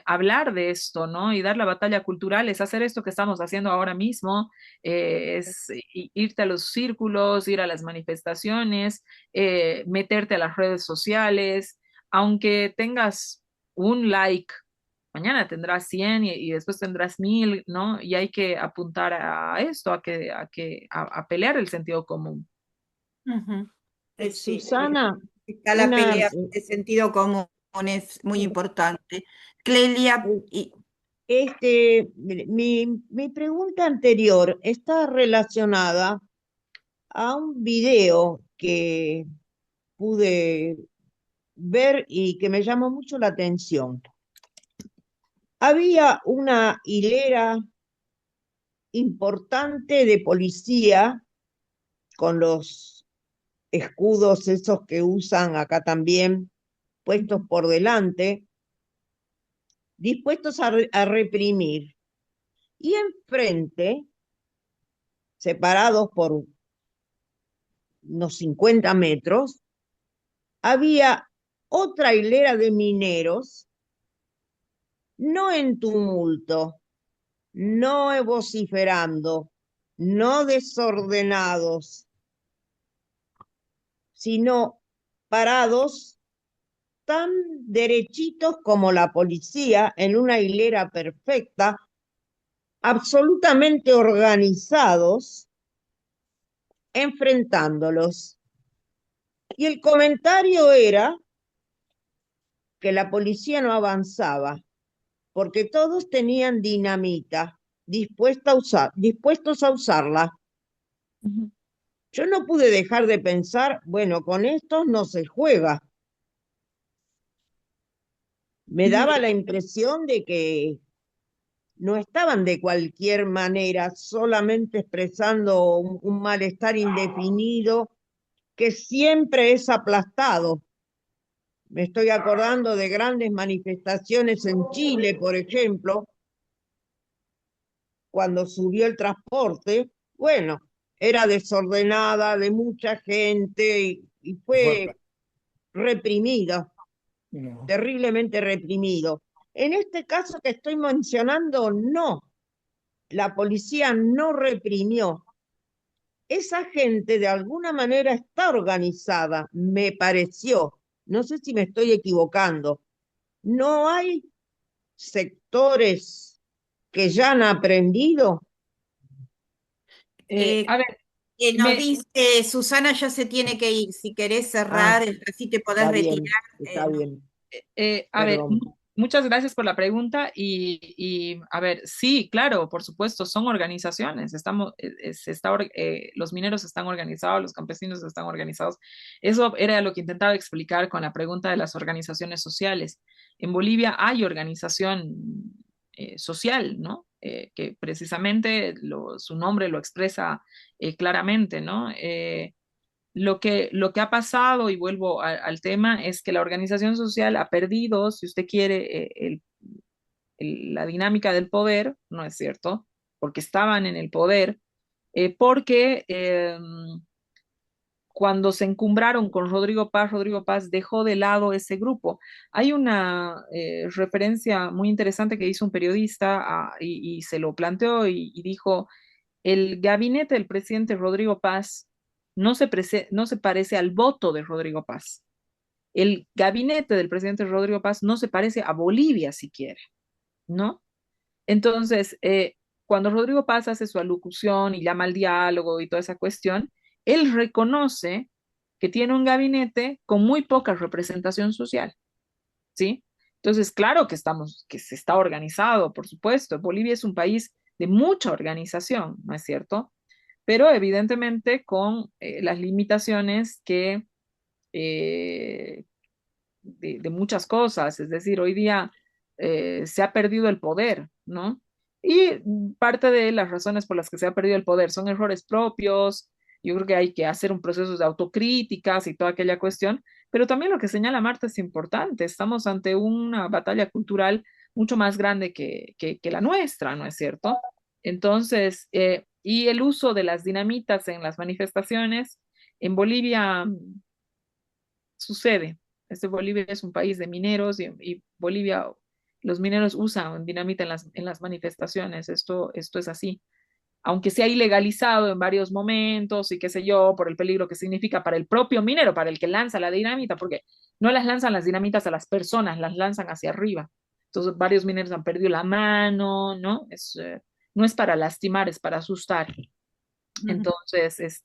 hablar de esto, ¿no? Y dar la batalla cultural es hacer esto que estamos haciendo ahora mismo, es irte a los círculos, ir a las manifestaciones, meterte a las redes sociales, aunque tengas un like, mañana tendrás 100 y después tendrás 1000, ¿no? Y hay que apuntar a esto, a pelear el sentido común. Sí, Susana, está la una, pelea de sentido común. es muy importante. Clelia, Mi pregunta anterior está relacionada a un video que pude ver y que me llamó mucho la atención. Había una hilera importante de policía con los escudos esos que usan acá también, puestos por delante, dispuestos a reprimir. Y enfrente, separados por unos 50 metros, había otra hilera de mineros, no en tumulto, no vociferando, no desordenados, sino parados tan derechitos como la policía en una hilera perfecta, absolutamente organizados, enfrentándolos. Y el comentario era que la policía no avanzaba, porque todos tenían dinamita dispuestos a usarla. Yo no pude dejar de pensar, bueno, con estos no se juega. Me daba la impresión de que no estaban de cualquier manera solamente expresando un malestar indefinido que siempre es aplastado. Me estoy acordando de grandes manifestaciones en Chile, por ejemplo, cuando subió el transporte. Bueno, era desordenada, de mucha gente y fue reprimido, terriblemente reprimido. En este caso que estoy mencionando, no. La policía no reprimió. Esa gente de alguna manera está organizada, me pareció. No sé si me estoy equivocando. No hay sectores que ya han aprendido. A ver, nos dice Susana ya se tiene que ir. Si querés cerrar, así te podés retirar. Está bien. A ver, muchas gracias por la pregunta y a ver, sí, claro, por supuesto, son organizaciones, los mineros están organizados, los campesinos están organizados. Eso era lo que intentaba explicar con la pregunta de las organizaciones sociales. En Bolivia hay organización social, ¿no? Que precisamente su nombre lo expresa claramente, ¿no? Lo que ha pasado, y vuelvo al tema, es que la organización social ha perdido, si usted quiere, la dinámica del poder, ¿no es cierto? Porque estaban en el poder, porque cuando se encumbraron con Rodrigo Paz dejó de lado ese grupo. Hay una referencia muy interesante que hizo un periodista y se lo planteó y dijo, el gabinete del presidente Rodrigo Paz no se parece al voto de Rodrigo Paz. El gabinete del presidente Rodrigo Paz no se parece a Bolivia siquiera, ¿no? Entonces, cuando Rodrigo Paz hace su alocución y llama al diálogo y toda esa cuestión, él reconoce que tiene un gabinete con muy poca representación social, ¿sí? Entonces, claro que se está organizado, por supuesto. Bolivia es un país de mucha organización, ¿no es cierto? Pero evidentemente con las limitaciones de muchas cosas, es decir, hoy día se ha perdido el poder, ¿no? Y parte de las razones por las que se ha perdido el poder son errores propios. Yo creo que hay que hacer un proceso de autocríticas y toda aquella cuestión, pero también lo que señala Marta es importante. Estamos ante una batalla cultural mucho más grande que la nuestra, ¿no es cierto? Entonces, y el uso de las dinamitas en las manifestaciones, en Bolivia sucede. Bolivia es un país de mineros y Bolivia, los mineros usan dinamita en las manifestaciones. Esto es así. Aunque se ha ilegalizado en varios momentos y qué sé yo, por el peligro que significa para el propio minero, para el que lanza la dinamita, porque no las lanzan las dinamitas a las personas, las lanzan hacia arriba. Entonces, varios mineros han perdido la mano, ¿no? No es para lastimar, es para asustar. Entonces,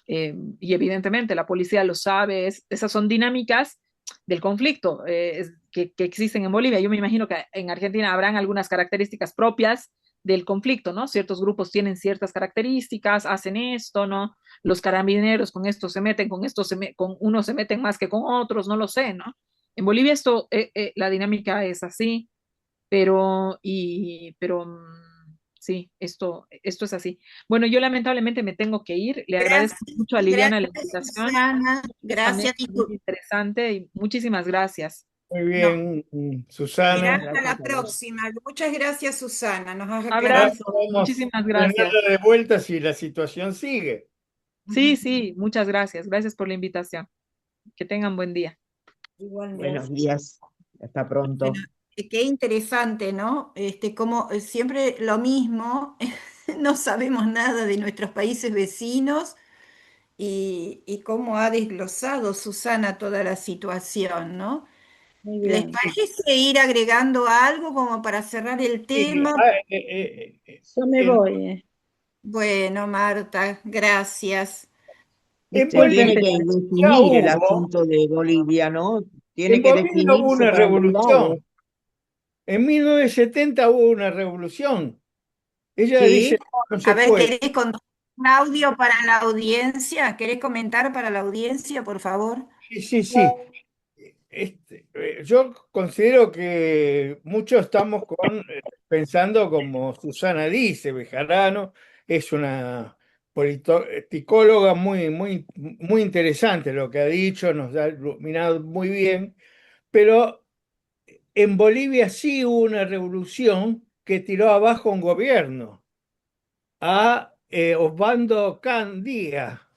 y evidentemente la policía lo sabe, esas son dinámicas del conflicto que existen en Bolivia. Yo me imagino que en Argentina habrán algunas características propias del conflicto, ¿no? Ciertos grupos tienen ciertas características, hacen esto, ¿no? Los carabineros con esto se meten, con esto con unos se meten más que con otros, no lo sé, ¿no? En Bolivia la dinámica es así, pero sí, esto es así. Bueno, yo lamentablemente me tengo que ir. Le agradezco mucho a Liliana la Gracias, invitación. Susana. También Gracias. muy interesante y muchísimas gracias. Muy No, bien, será Susana. hasta la Gracias a vos. próxima. Muchas gracias, Susana. Nos has Ya aclarado. Abrazo, podemos muchísimas gracias. tenerla de vuelta si la situación sigue. Sí, sí, muchas gracias. Gracias por la invitación. Que tengan buen día. Igualmente. Buenos días. Hasta Bueno, pronto. qué interesante, ¿no? Como siempre lo mismo, no sabemos nada de nuestros países vecinos y cómo ha desglosado Susana toda la situación, ¿no? Muy ¿Les bien. parece ir agregando algo como para cerrar el Sí, tema? Yo me en, voy. Bueno, Marta, gracias. en Se Siempre tiene Bolivia que feliz. ya definir el hubo, asunto de Bolivia, ¿no? Tiene en que Bolivia hubo definirse una para el revolución. diálogo. En 1970 hubo una revolución. Ella dice, ¿Sí? no, no A se ver, puede. ¿querés contar un audio para la audiencia? ¿Querés comentar para la audiencia, por favor? Sí, sí, sí. Yo considero que muchos estamos pensando como Susana dice, Bejarano es una politicóloga muy interesante lo que ha dicho, nos ha iluminado muy bien, pero en Bolivia sí hubo una revolución que tiró abajo un gobierno, a Osvaldo Candía.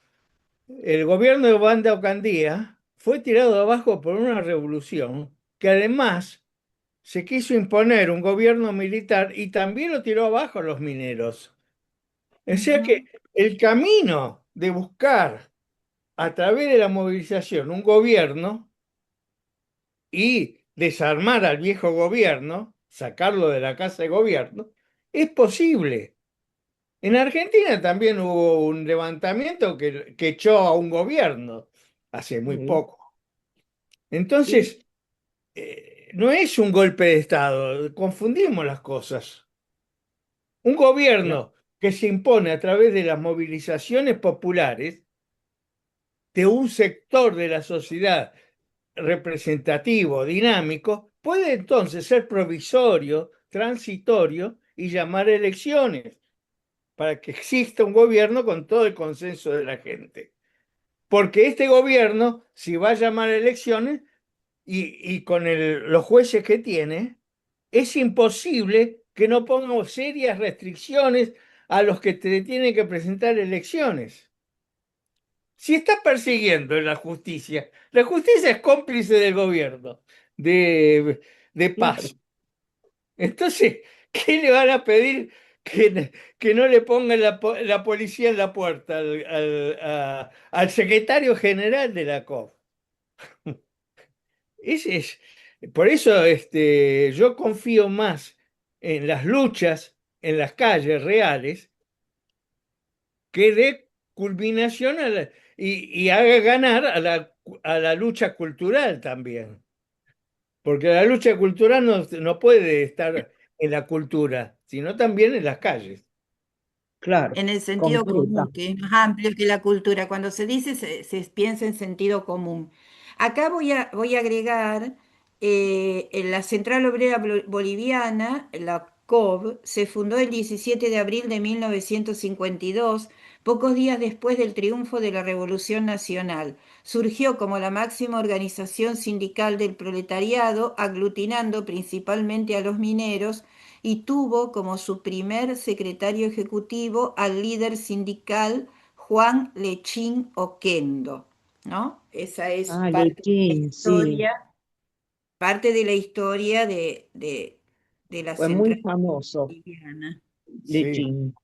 El gobierno de Osvaldo Candía fue tirado abajo por una revolución que además se quiso imponer un gobierno militar y también lo tiró abajo a los mineros. O sea que Ujú, el camino de buscar a través de la movilización un gobierno y desarmar al viejo gobierno, sacarlo de la casa de gobierno, es posible. En Argentina también hubo un levantamiento que echó a un gobierno hace muy Sí, poco. sí, Entonces, no es un golpe de Estado, confundimos las cosas. Un claro. gobierno que se impone a través de las movilizaciones populares de un sector de la sociedad representativo, dinámico, puede entonces ser provisorio, transitorio y llamar a elecciones para que exista un gobierno con todo el consenso de la gente. Porque este gobierno, si va a llamar a elecciones y con los jueces que tiene, es imposible que no ponga serias restricciones a los que te tienen que presentar elecciones. Si está persiguiendo en la justicia es cómplice del gobierno de, de Siempre. paz. Entonces, ¿qué le van a pedir que no le ponga la policía en la puerta al secretario general de la COF? Ese es, por eso yo confío más en las luchas en las calles reales que de culminación y haga ganar a la lucha cultural también. Porque la lucha cultural no puede estar en la cultura, sino también en las calles. Claro, en el sentido concreta. común, que es más amplio que la cultura. Cuando se dice, se piensa en sentido común. Acá voy a agregar, en la Central Obrera Boliviana, la COB, se fundó el 17 de abril de 1952, pocos días después del triunfo de la Revolución Nacional. Surgió como la máxima organización sindical del proletariado, aglutinando principalmente a los mineros y tuvo como su primer secretario ejecutivo al líder sindical Juan Lechín Oquendo, ¿no? Esa es Ah, Lechín, sí. parte de la historia de la Fue muy central famoso, boliviana. Sí. Lechín.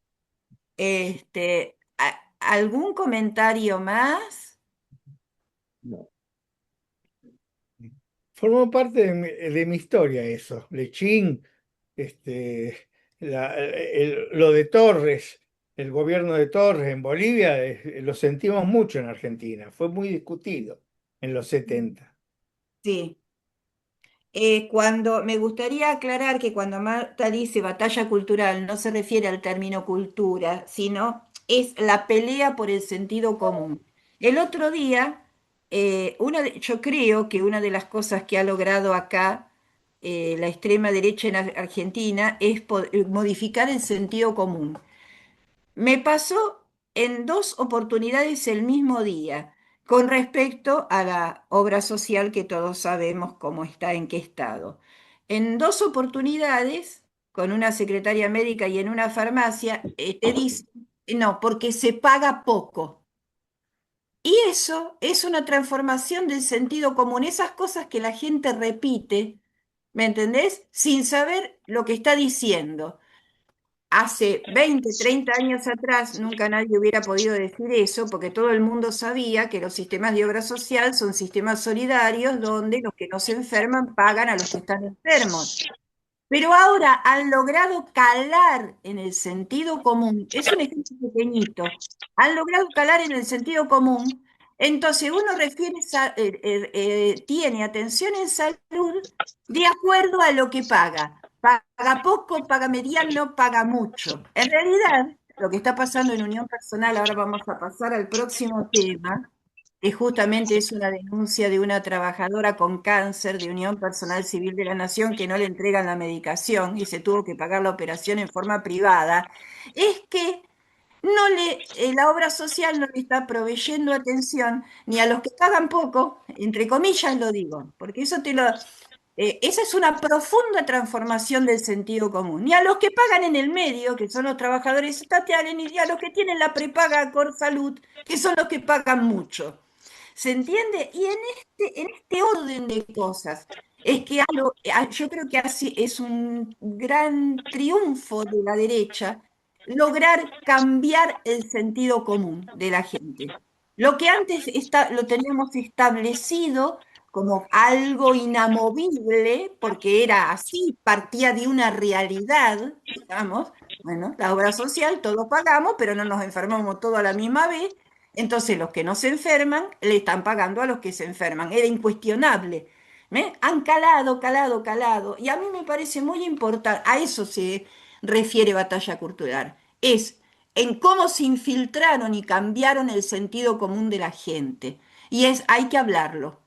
¿Algún comentario más? No. Formó parte de mi historia eso. Lechín, este, lo de Torres, el gobierno de Torres en Bolivia, lo sentimos mucho en Argentina. Fue muy discutido en los 70. Sí. Cuando me gustaría aclarar que cuando Marta dice batalla cultural no se refiere al término cultura, sino es la pelea por el sentido común. El otro día, yo creo que una de las cosas que ha logrado acá la extrema derecha en Argentina es modificar el sentido común. Me pasó en dos oportunidades el mismo día con respecto a la obra social que todos sabemos cómo está, en qué estado. En dos oportunidades, con una secretaria médica y en una farmacia, te dicen, no, porque se paga poco. Y eso es una transformación del sentido común, esas cosas que la gente repite, ¿me entendés? Sin saber lo que está diciendo. Hace 20, 30 años atrás nunca nadie hubiera podido decir eso porque todo el mundo sabía que los sistemas de obra social son sistemas solidarios donde los que no se enferman pagan a los que están enfermos. Pero ahora han logrado calar en el sentido común, es un ejemplo pequeñito, han logrado calar en el sentido común, entonces uno tiene atención en salud de acuerdo a lo que paga. Paga poco, paga mediano, paga mucho. En realidad, lo que está pasando en unión personal, ahora vamos a pasar al próximo tema, que justamente es una denuncia de una trabajadora con cáncer de Unión Personal Civil de la Nación que no le entregan la medicación y se tuvo que pagar la operación en forma privada, es que la obra social no le está proveyendo atención ni a los que pagan poco, entre comillas lo digo, porque esa es una profunda transformación del sentido común, ni a los que pagan en el medio, que son los trabajadores estatales, ni a los que tienen la prepaga Salud, que son los que pagan mucho. ¿Se entiende? Y en este orden de cosas, es que yo creo que así es un gran triunfo de la derecha lograr cambiar el sentido común de la gente. Lo que antes lo teníamos establecido como algo inamovible, porque era así, partía de una realidad, digamos, bueno, la obra social, todos pagamos, pero no nos enfermamos todos a la misma vez, entonces los que no se enferman le están pagando a los que se enferman. Era incuestionable. Han calado, calado, calado. Y a mí me parece muy importante, a eso se refiere batalla cultural. Es en cómo se infiltraron y cambiaron el sentido común de la gente. Y hay que hablarlo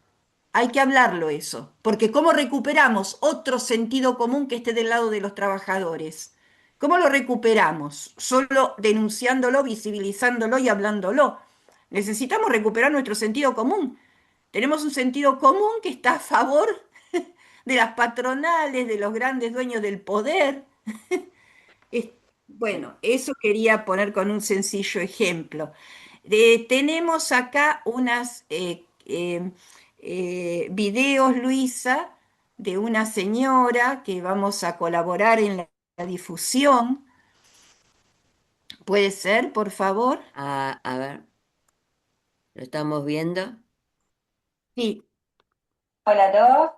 eso, porque ¿cómo recuperamos otro sentido común que esté del lado de los trabajadores? ¿Cómo lo recuperamos? Solo denunciándolo, visibilizándolo y hablándolo. Necesitamos recuperar nuestro sentido común. Tenemos un sentido común que está a favor de las patronales, de los grandes dueños del poder. Es- Bueno, eso quería poner con un sencillo ejemplo. Tenemos acá unas videos, Luisa, de una señora que vamos a colaborar en la difusión. ¿Puede ser, por favor? A ver, ¿lo estamos viendo? Sí. Hola a todos,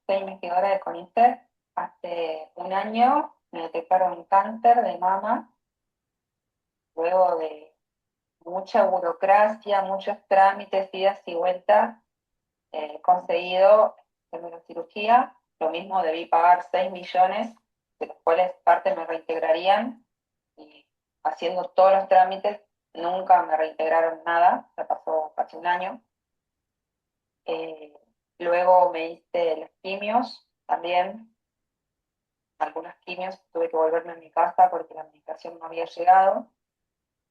soy investigadora de CONICET. Hace un año me detectaron cáncer de mama, luego de mucha burocracia, muchos trámites, idas y vueltas, he conseguido hacerme la cirugía. Lo mismo debí pagar 6 millones, de los cuales parte me reintegrarían, y haciendo todos los trámites nunca me reintegraron nada, ya pasó casi un año. Eh, Luego me hice las quimios también, algunas quimios tuve que volverme a mi casa porque la medicación no había llegado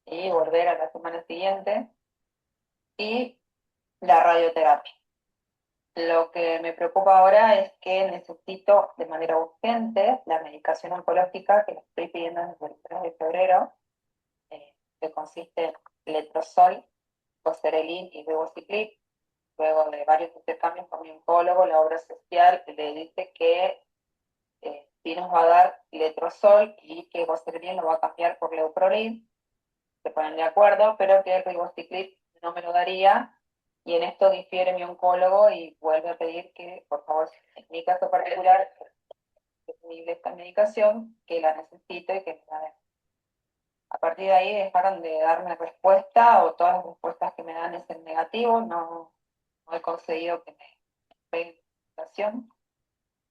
y volver a la semana siguiente, y la radioterapia. Lo que me preocupa ahora es que necesito de manera urgente la medicación oncológica que la estoy pidiendo desde el 3 de febrero, que consiste en letrozol, goserelin y ribociclib. Luego de varios intercambios con mi oncólogo, la obra social le dice que sí nos va a dar letrozol y que goserelin lo va a cambiar por leuprolid. Se ponen de acuerdo, pero que el ribociclib no me lo daría, y en esto difiere mi oncólogo y vuelve a pedir que, por favor, en mi caso particular, es disponible esta medicación, que la necesito y que me la den. A partir de ahí dejaron de darme respuesta, o todas las respuestas que me dan es en negativo. No he conseguido que rehabilitación.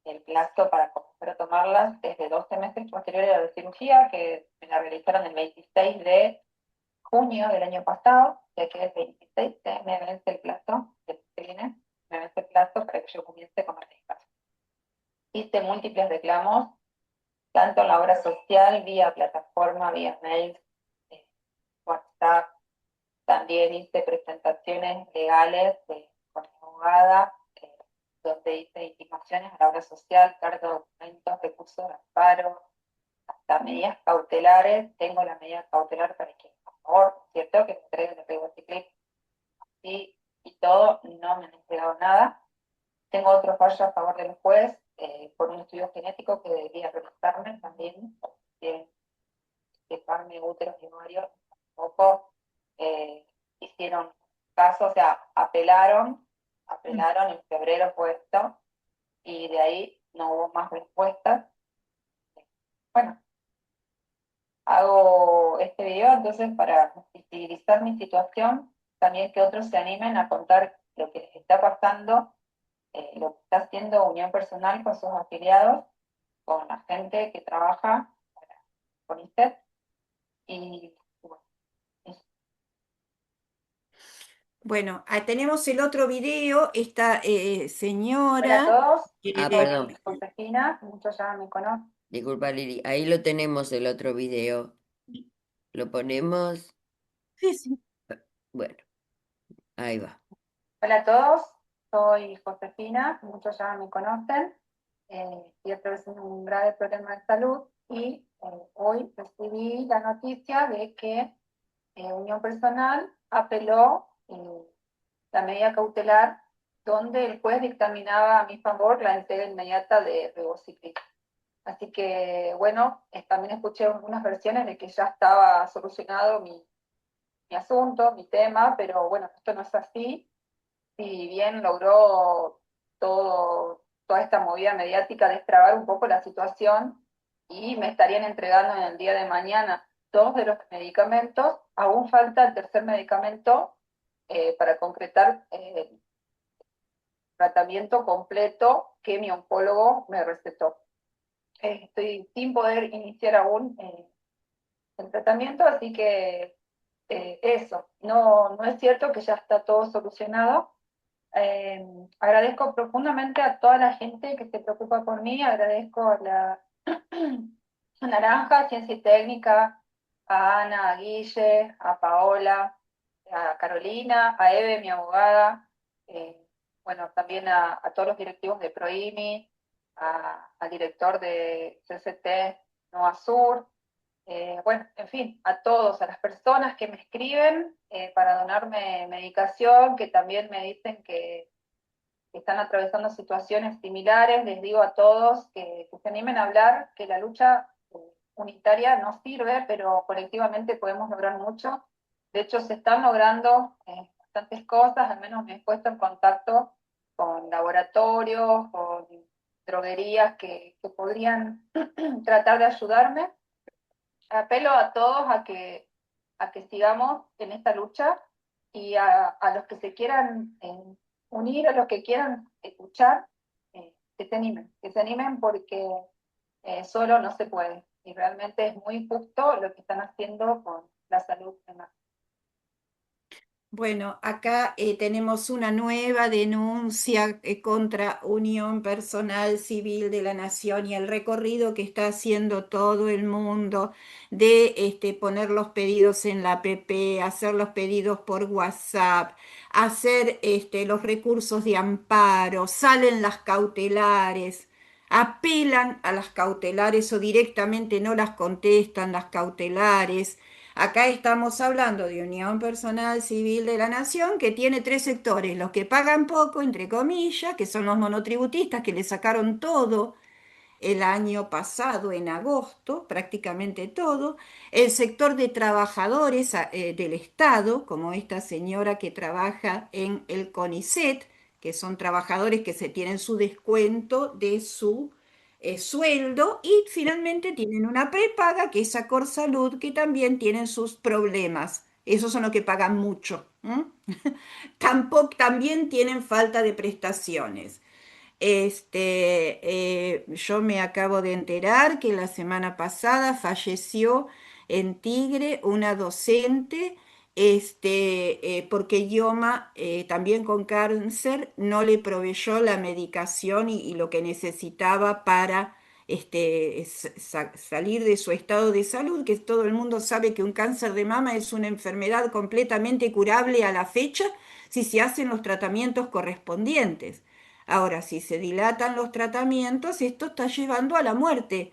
El plazo para comenzar a tomarlas es de 2 semestres posteriores a la cirugía, que me la realizaron el 26 de junio del año pasado, ya que el 26 me vence el plazo, del que viene, me vence el plazo para que yo comience con la medicación. Hice múltiples reclamos, tanto en la obra social, vía plataforma, vía mail, WhatsApp. También hice presentaciones legales con mi abogada, donde hice intimaciones a la obra social, cargo de documentos, recursos de amparo, hasta medidas cautelares. Tengo la medida cautelar para que, por favor, ¿cierto? Que me entreguen el Ribociclib y todo, no me han entregado nada. Tengo otro fallo a favor del juez por un estudio genético que debería realizarme también, que úteros y ovarios, tampoco hicieron caso, o sea, apelaron en febrero fue esto, y de ahí no hubo más respuestas. Bueno, hago este video entonces para visibilizar mi situación, también que otros se animen a contar lo que les está pasando, lo que está haciendo Unión Personal con sus afiliados, con la gente que trabaja con usted. Y bueno, eso. Bueno, tenemos el otro video, esta Hola a señora. todos, Perdón. soy Josefina, muchos ya me conocen. Disculpa, Lili. Ahí lo tenemos el otro video. Lo ponemos. Sí, sí. Bueno, ahí va. Hola a todos, soy Josefina, muchos ya me conocen. Estoy atravesando un grave problema de salud y hoy recibí la noticia de que Unión Personal apeló la medida cautelar donde el juez dictaminaba a mi favor la entrega inmediata de Ribociclib. Así que, bueno, también escuché algunas versiones de que ya estaba solucionado mi asunto, mi tema, pero bueno, esto no es así. Si bien logró toda esta movida mediática destrabar un poco la situación y me estarían entregando en el día de mañana 2 de los medicamentos, aún falta el tercer medicamento para concretar el tratamiento completo que mi oncólogo me recetó. Estoy sin poder iniciar aún el tratamiento, así que eso, no es cierto que ya está todo solucionado. Agradezco profundamente a toda la gente que se preocupa por mí, agradezco a la a Naranja, Ciencia y Técnica, a Ana, a Guille, a Paola, a Carolina, a Eve, mi abogada, bueno, también a todos los directivos de Proimi, al director de CCT Nova Sur, bueno, en fin, a todos, a las personas que me escriben para donarme medicación, que también me dicen que están atravesando situaciones similares. Les digo a todos que se animen a hablar, que la lucha unitaria no sirve, pero colectivamente podemos lograr mucho. De hecho, se están logrando bastantes cosas, al menos me he puesto en contacto con laboratorios, con droguerías que podrían tratar de ayudarme. Apelo a todos a que sigamos en esta lucha y a los que se quieran unir, a los que quieran escuchar, que se animen porque solo no se puede. Y realmente es muy justo lo que están haciendo con la salud mental. Bueno, acá tenemos una nueva denuncia contra Unión Personal Civil de la Nación y el recorrido que está haciendo todo el mundo de poner los pedidos en la APP, hacer los pedidos por WhatsApp, hacer los recursos de amparo, salen las cautelares, apelan a las cautelares o directamente no las contestan las cautelares. Acá estamos hablando de Unión Personal Civil de la Nación, que tiene 3 sectores: los que pagan poco, entre comillas, que son los monotributistas, que le sacaron todo el año pasado, en agosto, prácticamente todo; el sector de trabajadores del Estado, como esta señora que trabaja en el CONICET, que son trabajadores que se tienen su descuento de su sueldo, y finalmente tienen una prepaga, que es Acor Salud, que también tienen sus problemas. Esos son los que pagan mucho. Tampoco, también tienen falta de prestaciones. Yo me acabo de enterar que la semana pasada falleció en Tigre una docente, porque Yoma, también con cáncer, no le proveyó la medicación y lo que necesitaba para salir de su estado de salud, que todo el mundo sabe que un cáncer de mama es una enfermedad completamente curable a la fecha si se hacen los tratamientos correspondientes. Ahora, si se dilatan los tratamientos, esto está llevando a la muerte.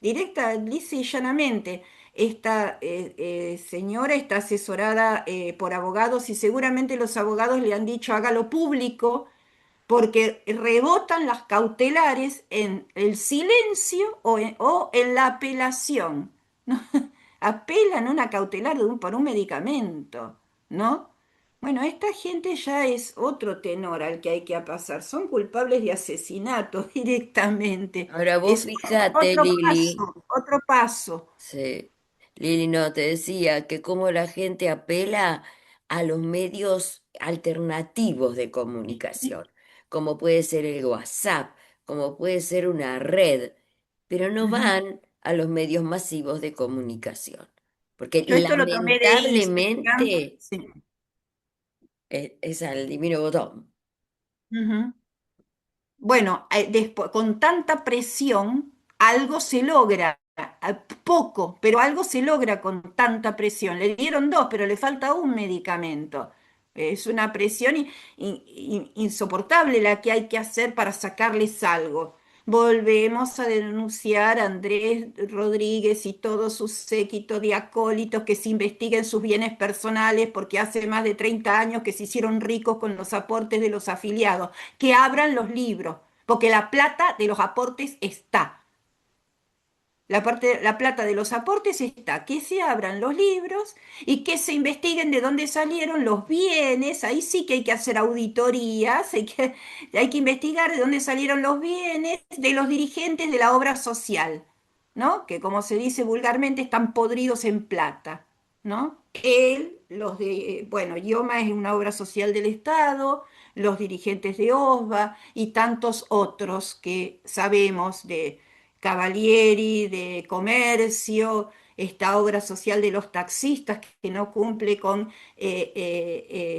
Directa, lisa y llanamente. Esta señora está asesorada por abogados y seguramente los abogados le han dicho hágalo público porque rebotan las cautelares en el silencio o en la apelación. ¿No? Apelan una cautelar por un medicamento, ¿no? Bueno, esta gente ya es otro tenor al que hay que pasar. Son culpables de asesinato directamente. Ahora vos Es fíjate, otro Lili, paso, otro paso. sí, Lili, no, te decía que como la gente apela a los medios alternativos de comunicación, como puede ser el WhatsApp, como puede ser una red, pero no Ujú. van a los medios masivos de comunicación, porque Yo esto lo tomé de Instagram. lamentablemente Sí. es al divino botón. Ujú. Bueno, con tanta presión, algo se logra, poco, pero algo se logra con tanta presión. Le dieron dos, pero le falta un medicamento. Es una presión insoportable la que hay que hacer para sacarles algo. Volvemos a denunciar a Andrés Rodríguez y todo su séquito de acólitos que se investiguen sus bienes personales porque hace más de 30 años que se hicieron ricos con los aportes de los afiliados, que abran los libros, porque la plata de los aportes está. La plata de los aportes está, que se abran los libros y que se investiguen de dónde salieron los bienes, ahí sí que hay que hacer auditorías, hay que investigar de dónde salieron los bienes de los dirigentes de la obra social, ¿no? Que como se dice vulgarmente están podridos en plata, ¿no? Bueno, IOMA es una obra social del Estado, los dirigentes de OSBA y tantos otros que sabemos de Cavalieri, de Comercio, esta obra social de los taxistas que no cumple con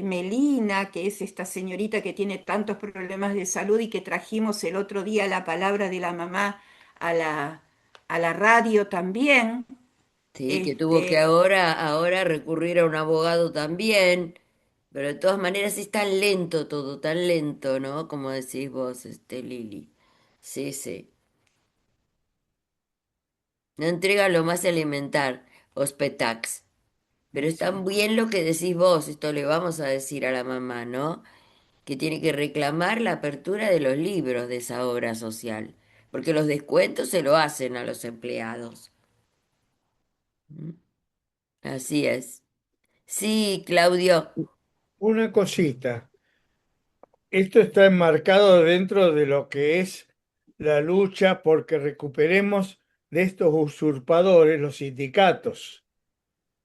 Melina, que es esta señorita que tiene tantos problemas de salud y que trajimos el otro día la palabra de la mamá a la radio también. Sí, que tuvo que Este, ahora recurrir a un abogado también, pero de todas maneras es tan lento todo, tan lento, ¿no? Como decís vos, Lili. Sí, sí. No entrega lo más elemental, Ospetax. Pero está sí. bien lo que decís vos, esto le vamos a decir a la mamá, ¿no? Que tiene que reclamar la apertura de los libros de esa obra social, porque los descuentos se lo hacen a los empleados. ¿Mm? Así es. Sí, Claudio. Una cosita, esto está enmarcado dentro de lo que es la lucha porque recuperemos de estos usurpadores los sindicatos,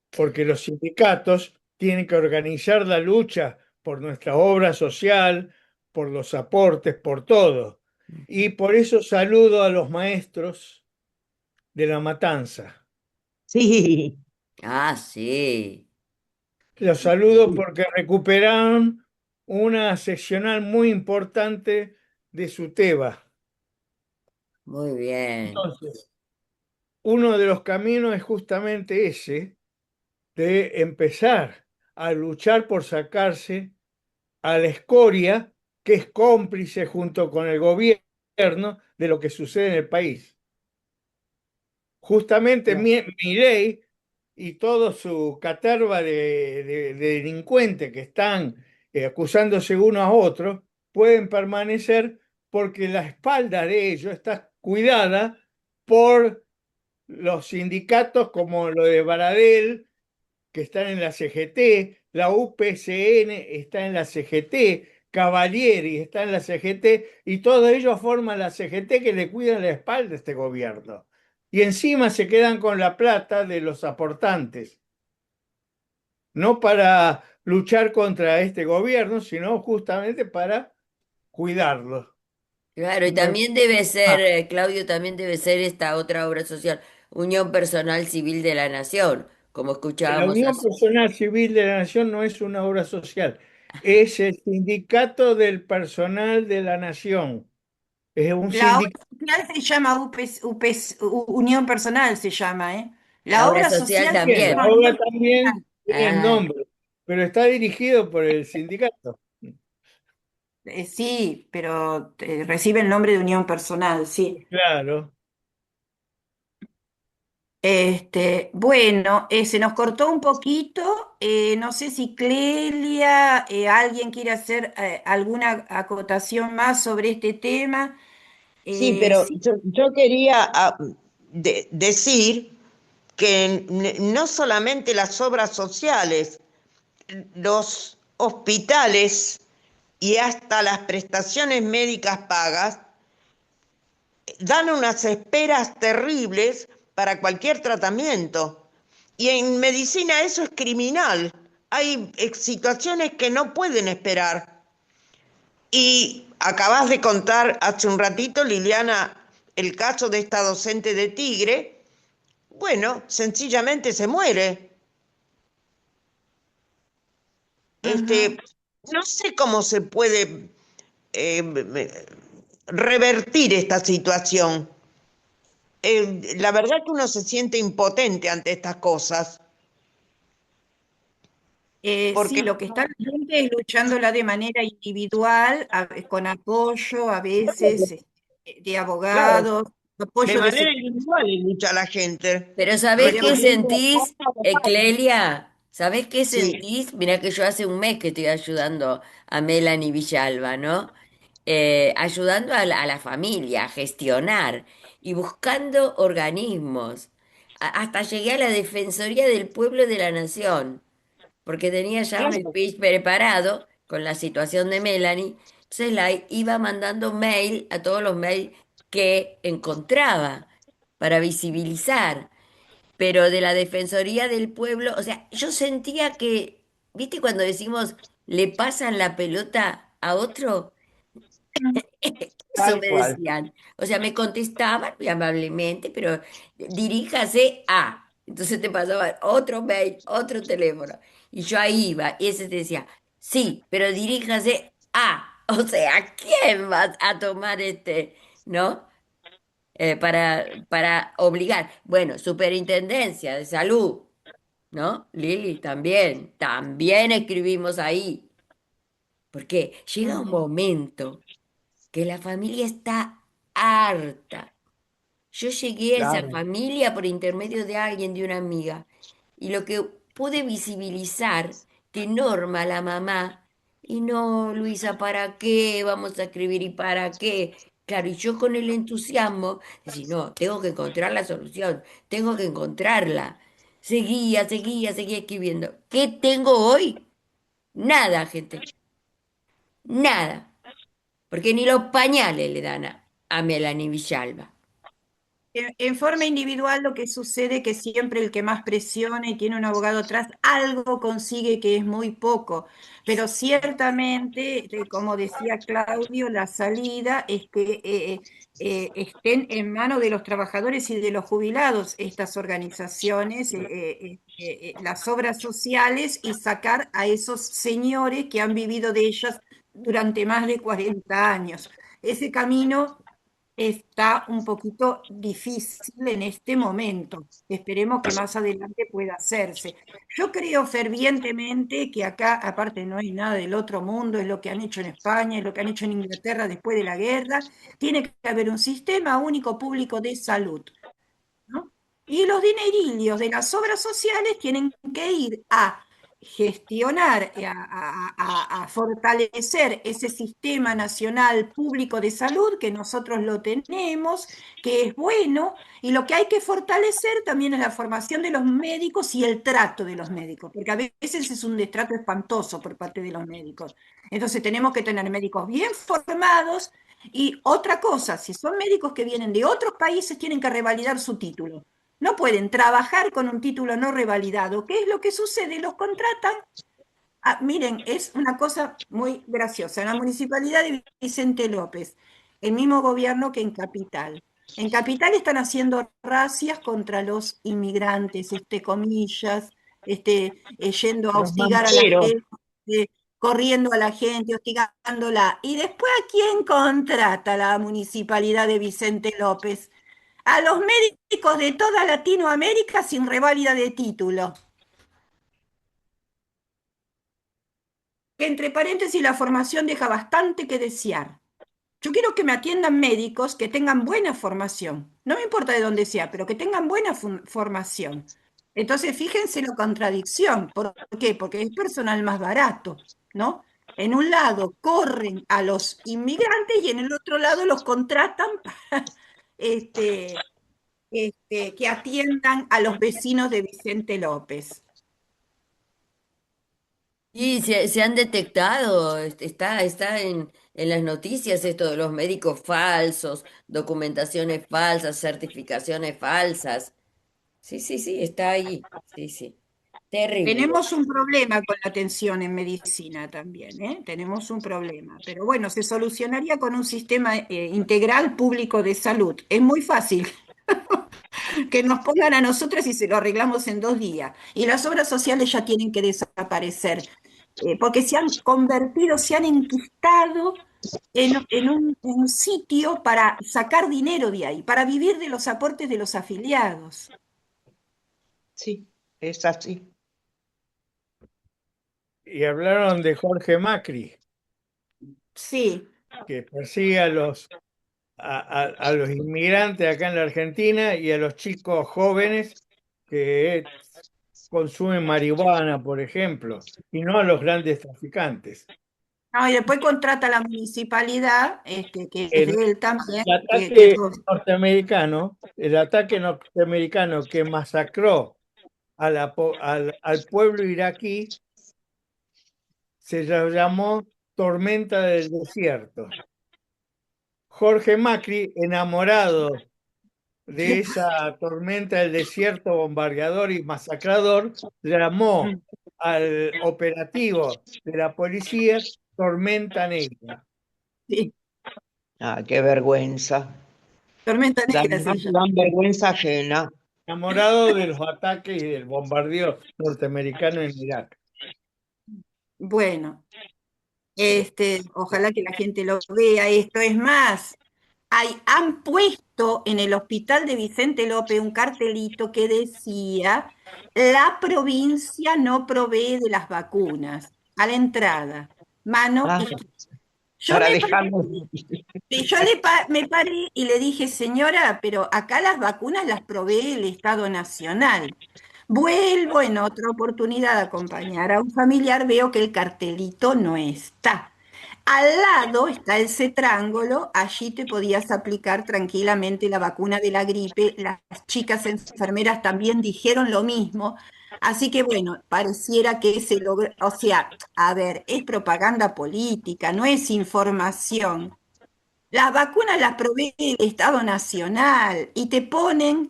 porque los sindicatos tienen que organizar la lucha por nuestra obra social, por los aportes, por todo. Y por eso saludo a los maestros de la matanza. Sí, Ah, sí. Los saludo porque recuperaron una seccional muy importante de su tema. Muy bien. Entonces, uno de los caminos es justamente ese, de empezar a luchar por sacarse a la escoria que es cómplice junto con el gobierno de lo que sucede en el país. Justamente Milei y todo su caterva de delincuentes que están acusándose unos a otros pueden permanecer porque la espalda de ellos está cuidada por los sindicatos como lo de Baradel, que están en la CGT, la UPCN está en la CGT, Cavalieri está en la CGT, y todos ellos forman la CGT que le cuidan la espalda a este gobierno. Y encima se quedan con la plata de los aportantes, no para luchar contra este gobierno, sino justamente para cuidarlo. Claro, y Me- también debe ser, ah, Claudio, también debe ser esta otra obra social, Unión Personal Civil de la Nación, como la escuchábamos Unión hace. Personal Civil de la Nación no es una obra social, es el sindicato del personal de la Nación. Es un La obra sindicato. social se llama Unión Personal, se llama, ¿eh? La La obra obra social social se Bien, la llama también. obra Unión también Personal. tiene el Ah, nombre, pero está dirigido por el sindicato. Sí, pero recibe el nombre de Unión Personal, sí. Claro. Bueno, se nos cortó un poquito. No sé si Clelia, alguien quiere hacer alguna acotación más sobre este tema. Sí, pero Sí, yo quería decir que no solamente las obras sociales, los hospitales y hasta las prestaciones médicas pagas dan unas esperas terribles para cualquier tratamiento. Y en medicina eso es criminal. Hay situaciones que no pueden esperar. Y acabas de contar hace un ratito, Liliana, el caso de esta docente de Tigre. Bueno, sencillamente se muere. ujú. Este, no sé cómo se puede eh, revertir esta situación. La verdad que uno se siente impotente ante estas cosas, porque Sí, lo que está la gente es luchándola de manera individual, con apoyo a veces de claro, abogados, de apoyo de manera individual lucha la gente, pero ¿sabés qué recurriendo sentís, a abogados. Clelia? ¿Sabés qué Sí, sentís? Mira que yo hace un mes que estoy ayudando a Melanie Villalba, ¿no? Ayudando a la familia a gestionar y buscando organismos. Hasta llegué a la Defensoría del Pueblo de la Nación, porque tenía ya un claro, speech preparado con la situación de Melanie. Entonces la iba mandando mail a todos los mails que encontraba para visibilizar, pero de la Defensoría del Pueblo, o sea, yo sentía que, ¿viste cuando decimos le pasan la pelota a otro? Eso Tal me cual. decían. O sea, me contestaban muy amablemente, pero diríjase a. Entonces te pasaban otro mail, otro teléfono. Y yo ahí iba, y ese te decía, sí, pero diríjase a. O sea, ¿quién va a tomar este, no? Para obligar. Bueno, Superintendencia de Salud, ¿no? Lili, también escribimos ahí, porque llega un Ujú. momento que la familia está harta. Yo llegué a esa Claro. familia por intermedio de alguien, de una amiga, y lo que pude visibilizar que Norma, la mamá, y no, Luisa, ¿para qué vamos a escribir y para qué? Claro, y yo con el entusiasmo, decía, no, tengo que encontrar la solución, tengo que encontrarla. Seguía escribiendo. ¿Qué tengo hoy? Nada, gente, nada, porque ni los pañales le dan a Melanie Villalba. En forma individual lo que sucede es que siempre el que más presiona y tiene un abogado atrás, algo consigue que es muy poco. Pero ciertamente, como decía Claudio, la salida es que estén en manos de los trabajadores y de los jubilados estas organizaciones, las obras sociales y sacar a esos señores que han vivido de ellas durante más de 40 años. Ese camino está un poquito difícil en este momento. Esperemos que más adelante pueda hacerse. Yo creo fervientemente que acá, aparte, no hay nada del otro mundo, es lo que han hecho en España, es lo que han hecho en Inglaterra después de la guerra. Tiene que haber un sistema único público de salud, ¿no? Y los dinerillos de las obras sociales tienen que ir a gestionar, a fortalecer ese sistema nacional público de salud que nosotros lo tenemos, que es bueno, y lo que hay que fortalecer también es la formación de los médicos y el trato de los médicos, porque a veces es un destrato espantoso por parte de los médicos. Entonces tenemos que tener médicos bien formados y otra cosa, si son médicos que vienen de otros países, tienen que revalidar su título. No pueden trabajar con un título no revalidado. ¿Qué es lo que sucede? Los contratan. Miren, es una cosa muy graciosa. En la municipalidad de Vicente López, el mismo gobierno que en Capital. En Capital están haciendo racias contra los inmigrantes, comillas, yendo a Los hostigar a la mancheros. gente, corriendo a la gente, hostigándola. Y después, ¿a quién contrata la municipalidad de Vicente López? A los médicos de toda Latinoamérica sin reválida de título. Que entre paréntesis la formación deja bastante que desear. Yo quiero que me atiendan médicos que tengan buena formación. No me importa de dónde sea, pero que tengan buena formación. Entonces, fíjense la contradicción. ¿Por qué? Porque es personal más barato, ¿no? En un lado corren a los inmigrantes y en el otro lado los contratan para este, que atiendan a los vecinos de Vicente López. Y se han detectado, está en las noticias esto de los médicos falsos, documentaciones falsas, certificaciones falsas. Sí, sí, sí, está ahí. Sí, sí. Terrible. Tenemos un problema con la atención en medicina también, ¿eh? Tenemos un problema, pero bueno, se solucionaría con un sistema integral público de salud. Es muy fácil que nos pongan a nosotros y se lo arreglamos en 2 días. Y las obras sociales ya tienen que desaparecer, porque se han convertido, se han enquistado en un sitio para sacar dinero de ahí, para vivir de los aportes de los afiliados. Sí, es así. Y hablaron de Jorge Macri, Sí. que persigue a los inmigrantes acá en la Argentina y a los chicos jóvenes que consumen marihuana, por ejemplo, y no a los grandes traficantes. No, y después contrata a la municipalidad, que es El, de él también, el que ataque norteamericano, el ataque norteamericano que masacró al pueblo iraquí se llamó Tormenta del Desierto. Jorge Macri, enamorado de esa tormenta del desierto bombardeador y masacrador, llamó al operativo de la policía Tormenta Negra. sí, Ah, qué vergüenza. Tormenta Dan, Negra se llama. dan vergüenza ajena. Enamorado de los ataques y del bombardeo norteamericano en Irak. Bueno, ojalá que la gente lo vea esto. Es más, han puesto en el hospital de Vicente López un cartelito que decía, la provincia no provee de las vacunas a la entrada. Mano Ah, izquierda. Yo para me paré, dejarnos. sí, me paré y le dije, señora, pero acá las vacunas las provee el Estado Nacional. Vuelvo en otra oportunidad a acompañar a un familiar, veo que el cartelito no está. Al lado está el cetrángolo, allí te podías aplicar tranquilamente la vacuna de la gripe. Las chicas enfermeras también dijeron lo mismo. Así que bueno, pareciera que se logró, o sea, a ver, es propaganda política, no es información. Las vacunas las provee el Estado Nacional y te ponen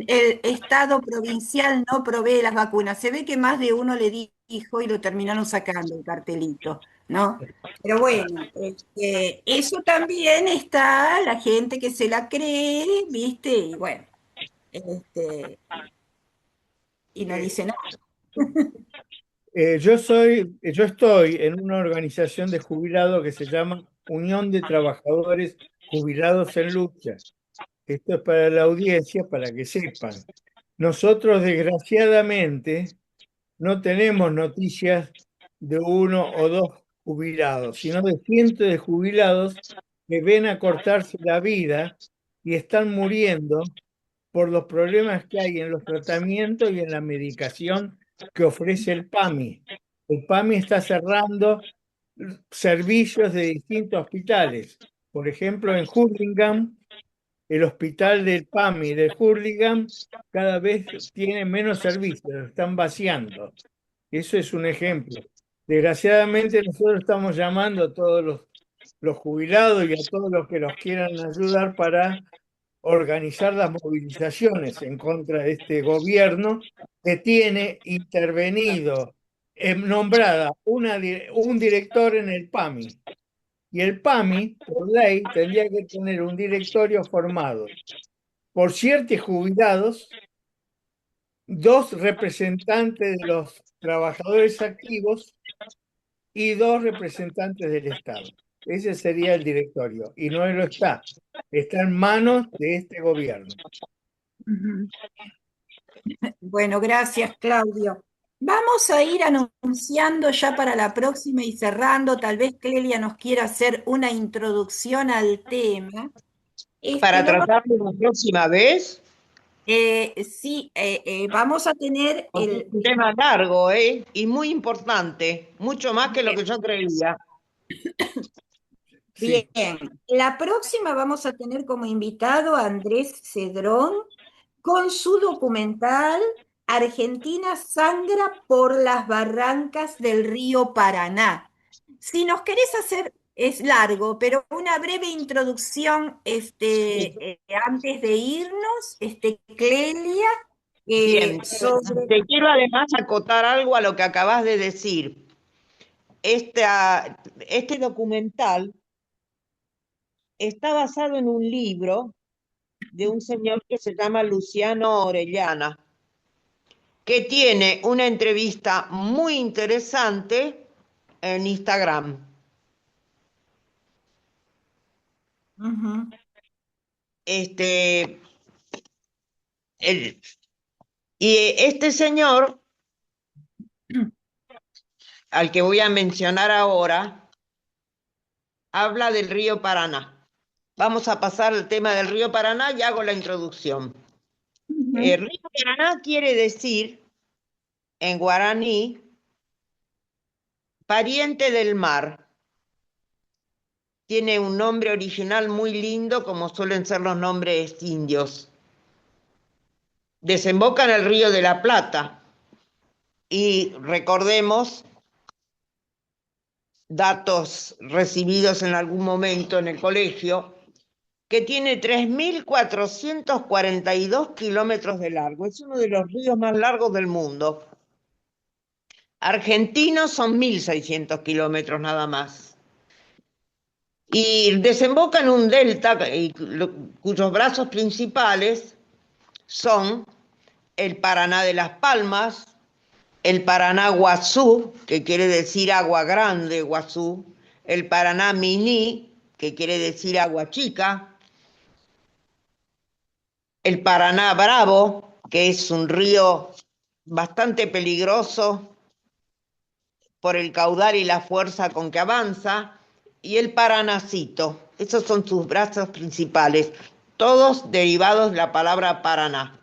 el Estado provincial no provee las vacunas. Se ve que más de uno le dijo y lo terminaron sacando el cartelito, ¿no? Pero bueno, eso también está la gente que se la cree, ¿viste? Y bueno, y no Eh, dice nada. yo estoy en una organización de jubilados que se llama Unión de Trabajadores Jubilados en Lucha. Esto es para la audiencia, para que sepan. Nosotros, desgraciadamente, no tenemos noticias de uno o dos jubilados, sino de cientos de jubilados que ven acortarse la vida y están muriendo por los problemas que hay en los tratamientos y en la medicación que ofrece el PAMI. El PAMI está cerrando servicios de distintos hospitales. Por ejemplo, en Hurlingham, el hospital del PAMI de Hurlingham cada vez tiene menos servicios, lo están vaciando. Eso es un ejemplo. Desgraciadamente nosotros estamos llamando a todos los jubilados y a todos los que los quieran ayudar para organizar las movilizaciones en contra de este gobierno que tiene intervenido, nombrada un director en el PAMI. Y el PAMI, por ley, tendría que tener un directorio formado por 7 jubilados, 2 representantes de los trabajadores activos y 2 representantes del Estado. Ese sería el directorio, y no lo está. Está en manos de este gobierno. Ujú. Bueno, gracias, Claudio. Vamos a ir anunciando ya para la próxima y cerrando. Tal vez Clelia nos quiera hacer una introducción al tema. Para Lo vamos- tratarlo la próxima vez, sí, vamos a tener porque es un tema largo, y muy importante, mucho más que lo que yo creía. Sí. Bien, la próxima vamos a tener como invitado a Andrés Cedrón con su documental Argentina sangra por las barrancas del río Paraná. Si nos querés hacer, es largo, pero una breve introducción Sí. antes de irnos, Clelia, Bien, sobre... te quiero además acotar algo a lo que acabas de decir. Este documental está basado en un libro de un señor que se llama Luciano Orellana, que tiene una entrevista muy interesante en Instagram. Ujú. Y este señor, al que voy a mencionar ahora, habla del río Paraná. Vamos a pasar al tema del río Paraná y hago la introducción. El río Paraná quiere decir, en guaraní, pariente del mar. Tiene un nombre original muy lindo, como suelen ser los nombres indios. Desemboca en el río de la Plata. Y recordemos datos recibidos en algún momento en el colegio, que tiene 3.442 kilómetros de largo. Es uno de los ríos más largos del mundo. Argentinos son 1.600 kilómetros nada más. Y desemboca en un delta cuyos brazos principales son el Paraná de Las Palmas, el Paraná Guazú, que quiere decir agua grande, Guazú, el Paraná Miní, que quiere decir agua chica, el Paraná Bravo, que es un río bastante peligroso por el caudal y la fuerza con que avanza, y el Paranacito. Esos son sus brazos principales, todos derivados de la palabra Paraná.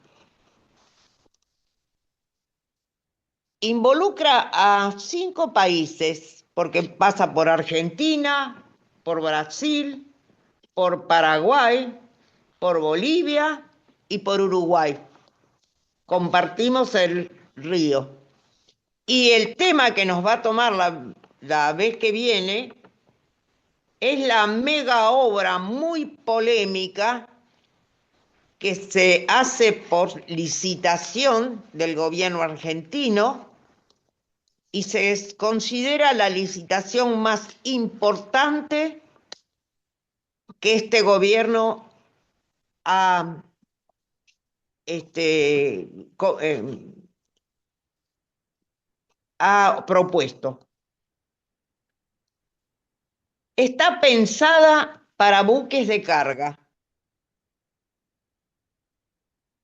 Involucra a 5 países, porque pasa por Argentina, por Brasil, por Paraguay, por Bolivia y por Uruguay. Compartimos el río. Y el tema que nos va a tomar la vez que viene es la mega obra muy polémica que se hace por licitación del gobierno argentino y se considera la licitación más importante que este gobierno ha propuesto. Está pensada para buques de carga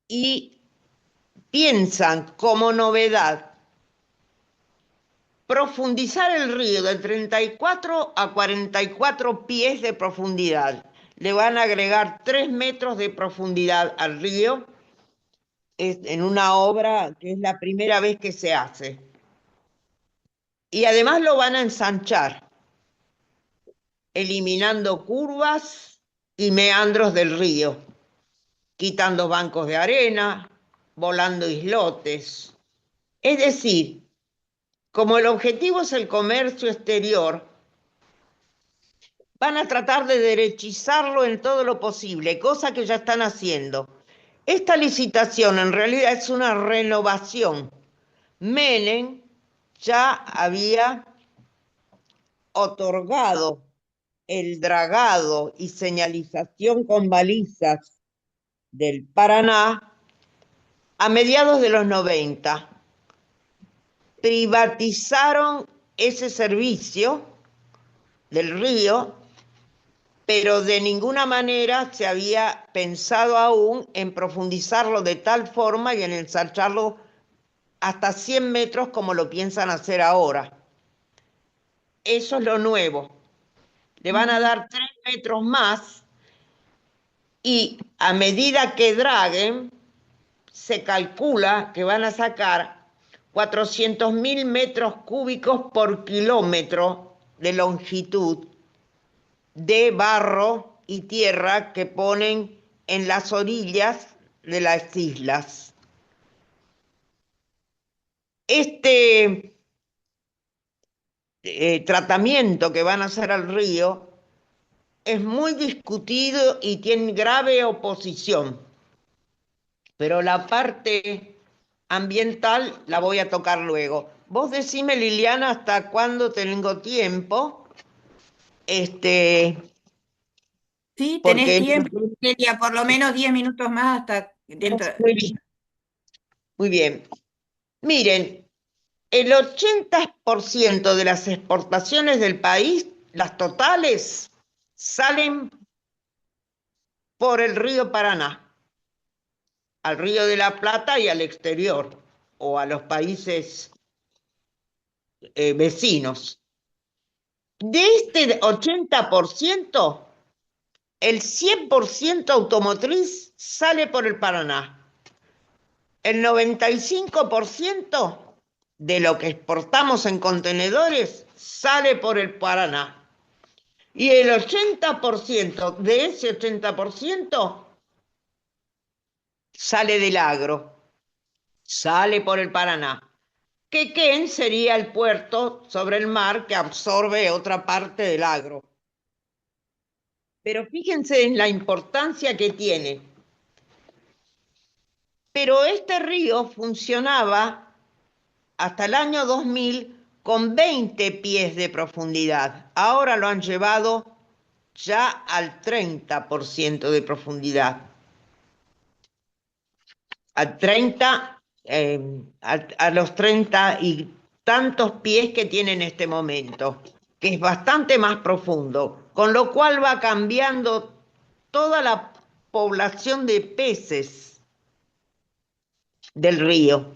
y piensan como novedad profundizar el río de 34 a 44 pies de profundidad. Le van a agregar 3 metros de profundidad al río en una obra que es la primera vez que se hace. Y además lo van a ensanchar, eliminando curvas y meandros del río, quitando bancos de arena, volando islotes. Es decir, como el objetivo es el comercio exterior, van a tratar de derechizarlo en todo lo posible, cosa que ya están haciendo. Esta licitación en realidad es una renovación. Menem ya había otorgado el dragado y señalización con balizas del Paraná a mediados de los 90. Privatizaron ese servicio del río, pero de ninguna manera se había pensado aún en profundizarlo de tal forma y en ensancharlo hasta 100 metros como lo piensan hacer ahora. Eso es lo nuevo. Le van a dar 3 metros más y a medida que draguen, se calcula que van a sacar 400.000 metros cúbicos por kilómetro de longitud de barro y tierra que ponen en las orillas de las islas. Este tratamiento que van a hacer al río es muy discutido y tiene grave oposición, pero la parte ambiental la voy a tocar luego. Vos decime, Liliana, hasta cuándo tengo tiempo. Sí, tenés Porque tiempo, Celia, por lo menos 10 minutos más hasta dentro. muy bien. Muy bien. Miren, el 80% de las exportaciones del país, las totales, salen por el río Paraná, al río de la Plata y al exterior, o a los países vecinos. De este 80%, el 100% automotriz sale por el Paraná. El 95% de lo que exportamos en contenedores sale por el Paraná. Y el 80% de ese 80% sale del agro, sale por el Paraná. Quequén sería el puerto sobre el mar que absorbe otra parte del agro. Pero fíjense en la importancia que tiene. Pero este río funcionaba hasta el año 2000 con 20 pies de profundidad. Ahora lo han llevado ya al 30% de profundidad. A los 30 y tantos pies que tiene en este momento, que es bastante más profundo, con lo cual va cambiando toda la población de peces del río.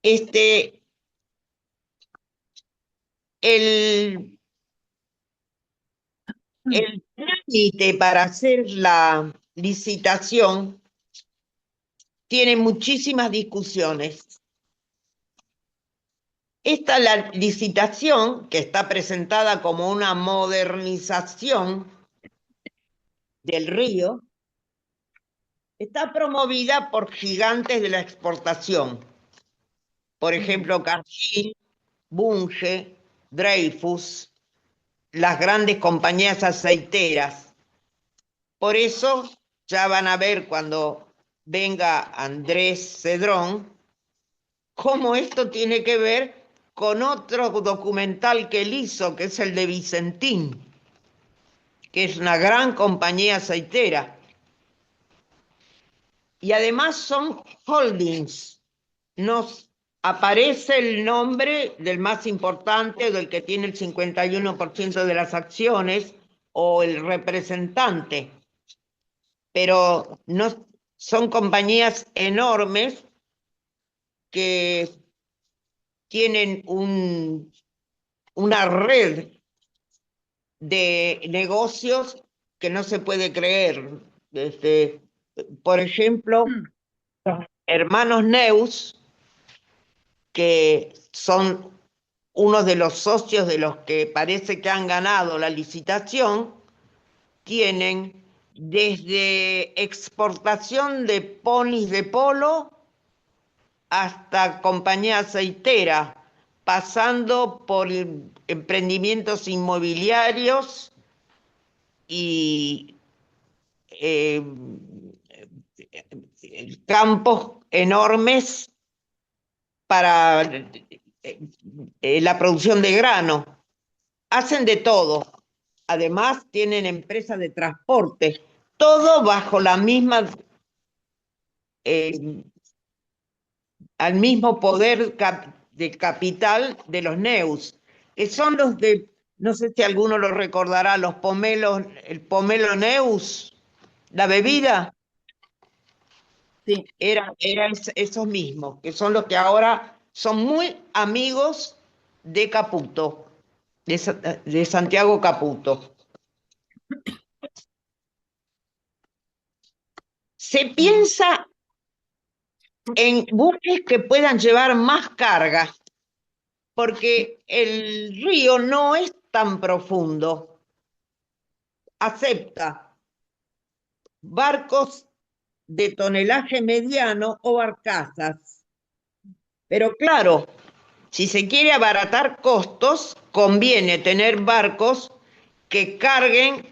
El trámite para hacer la licitación tiene muchísimas discusiones. La licitación, que está presentada como una modernización del río, está promovida por gigantes de la exportación. Por ejemplo, Cargill, Bunge, Dreyfus, las grandes compañías aceiteras. Por eso ya van a ver cuando venga Andrés Cedrón cómo esto tiene que ver con otro documental que él hizo, que es el de Vicentín, que es una gran compañía aceitera. Y además son holdings. Nos aparece el nombre del más importante, del que tiene el 51% de las acciones, o el representante. Pero no son compañías enormes que tienen una red de negocios que no se puede creer. Por ejemplo, los hermanos Neus, que son uno de los socios de los que parece que han ganado la licitación, tienen desde exportación de ponis de polo hasta compañía aceitera, pasando por emprendimientos inmobiliarios y campos enormes para la producción de grano. hacen de todo. Además, tienen empresas de transporte, todo bajo la misma, al mismo poder de capital de los Neus, que son los de, no sé si alguno lo recordará, los pomelos, el pomelo Neus, la bebida. Sí. Era esos mismos, que son los que ahora son muy amigos de Caputo, de Santiago Caputo. Se piensa en buques que puedan llevar más carga, porque el río no es tan profundo. Acepta barcos de tonelaje mediano o barcazas. Pero claro, si se quiere abaratar costos, conviene tener barcos que carguen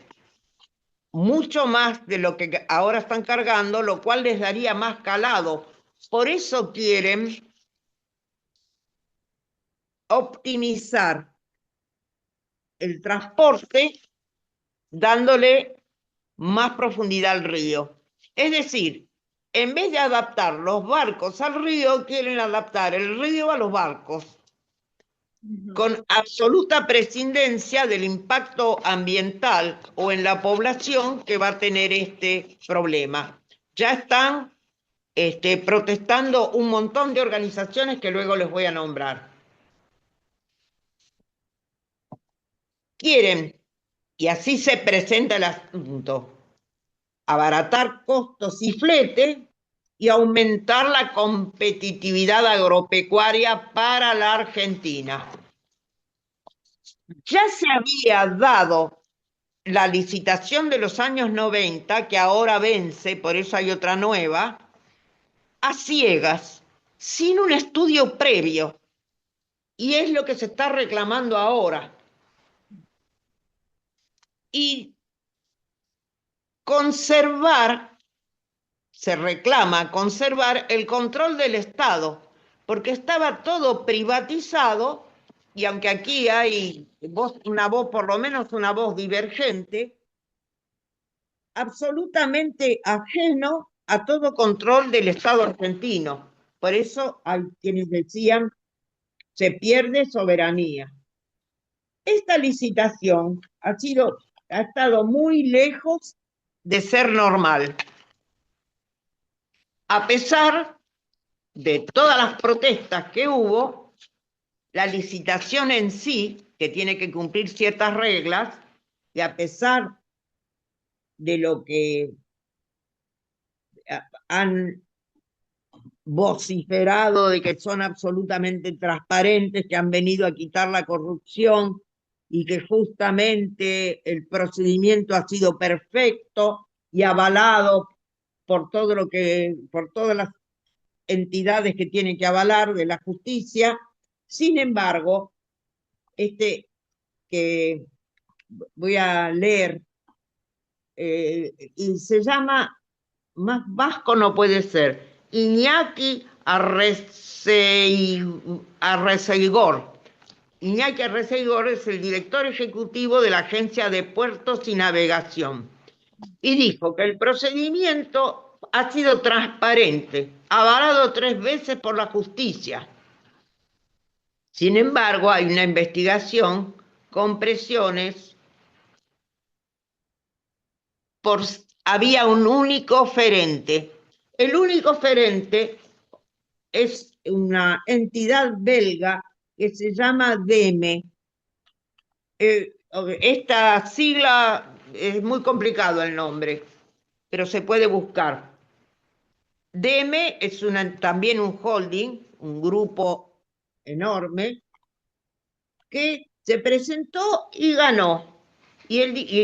mucho más de lo que ahora están cargando, lo cual les daría más calado. Por eso quieren optimizar el transporte dándole más profundidad al río. Es decir, en vez de adaptar los barcos al río, quieren adaptar el río a los barcos, con absoluta prescindencia del impacto ambiental o en la población que va a tener este problema. Ya están protestando un montón de organizaciones que luego les voy a nombrar. Quieren, y así se presenta el asunto, abaratar costos y flete y aumentar la competitividad agropecuaria para la Argentina. Ya se había dado la licitación de los años 90, que ahora vence, por eso hay otra nueva, a ciegas, sin un estudio previo. Y es lo que se está reclamando ahora. Y se reclama conservar el control del Estado, porque estaba todo privatizado, y aunque aquí hay una voz, por lo menos una voz divergente, absolutamente ajeno a todo control del Estado argentino. Por eso hay quienes decían, se pierde soberanía. Esta licitación ha estado muy lejos de ser normal. A pesar de todas las protestas que hubo, la licitación en sí, que tiene que cumplir ciertas reglas, y a pesar de lo que han vociferado de que son absolutamente transparentes, que han venido a quitar la corrupción y que justamente el procedimiento ha sido perfecto y avalado por todas las entidades que tienen que avalar de la justicia. Sin embargo, que voy a leer, y se llama, más vasco no puede ser, Iñaki Arreceigor. Iñaki Arreceigor es el director ejecutivo de la Agencia de Puertos y Navegación. Y dijo que el procedimiento ha sido transparente, avalado 3 veces por la justicia. Sin embargo, hay una investigación con presiones había un único oferente. El único oferente es una entidad belga que se llama DEME. Esta sigla es muy complicado el nombre, pero se puede buscar. DEME es también un holding, un grupo enorme, que se presentó y ganó.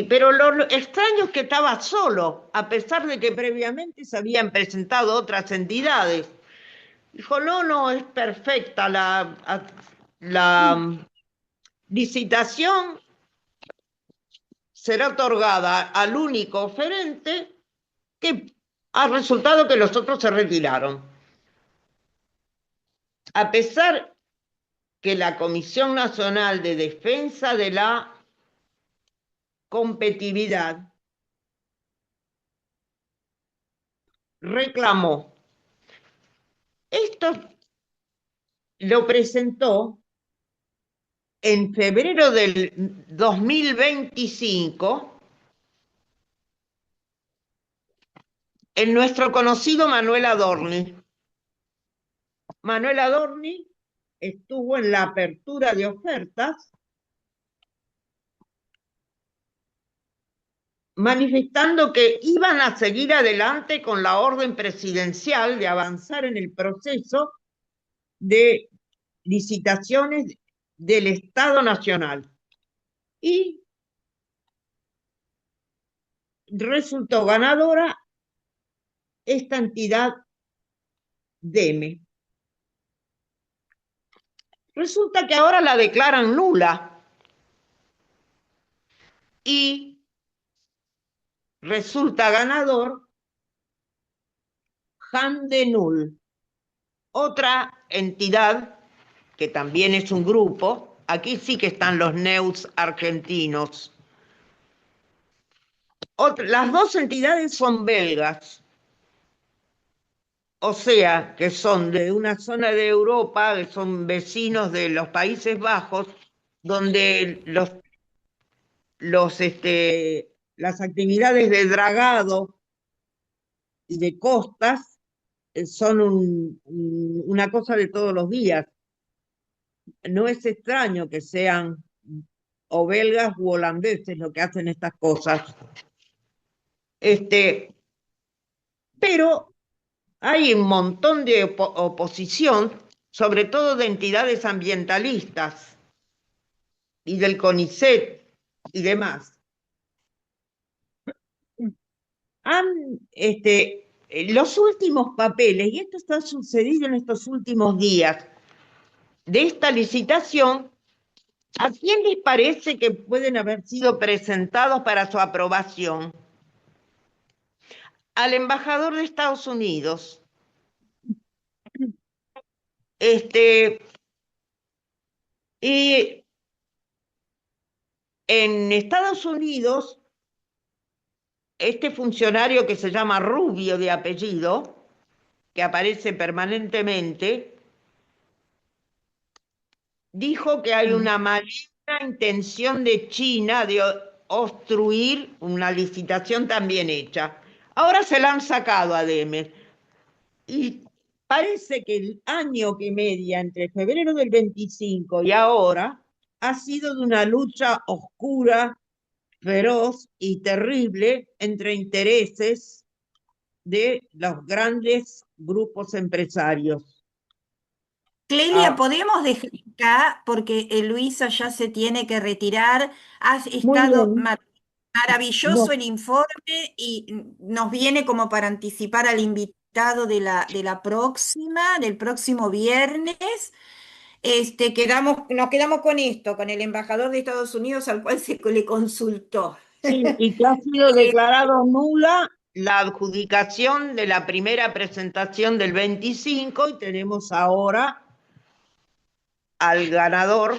Pero lo extraño es que estaba solo, a pesar de que previamente se habían presentado otras entidades. Dijo, no, es perfecta la licitación, será otorgada al único oferente, que ha resultado que los otros se retiraron. A pesar que la Comisión Nacional de Defensa de la Competitividad reclamó. Esto lo presentó en febrero del 2025 en nuestro conocido Manuel Adorni. Manuel Adorni estuvo en la apertura de ofertas manifestando que iban a seguir adelante con la orden presidencial de avanzar en el proceso de licitaciones del Estado Nacional. Y resultó ganadora esta entidad DEME. Resulta que ahora la declaran nula y resulta ganador Handenul, otra entidad que también es un grupo. Aquí sí que están los NEUs argentinos. Las dos entidades son belgas, o sea, que son de una zona de Europa, que son vecinos de los Países Bajos, donde las actividades de dragado y de costas son una cosa de todos los días. No es extraño que sean o belgas u holandeses los que hacen estas cosas. Pero hay un montón de oposición, sobre todo de entidades ambientalistas y del CONICET y demás. Los últimos papeles, y esto está sucedido en estos últimos días, de esta licitación, ¿a quién les parece que pueden haber sido presentados para su aprobación? Al embajador de Estados Unidos. Y en Estados Unidos, este funcionario que se llama Rubio de apellido, que aparece permanentemente, dijo que hay una maligna intención de China de obstruir una licitación tan bien hecha. Ahora se la han sacado a Demes. Y parece que el año que media entre febrero del 25 y ahora ha sido de una lucha oscura, feroz y terrible entre intereses de los grandes grupos empresarios. Clelia, podemos dejar acá porque Luisa ya se tiene que retirar. Has Muy estado bien. maravilloso No, el informe y nos viene como para anticipar al invitado de la próxima, del próximo viernes. Nos quedamos con esto, con el embajador de Estados Unidos al cual se le consultó. sí, y que ha sido declarado nula la adjudicación de la primera presentación del 25 y tenemos ahora al ganador,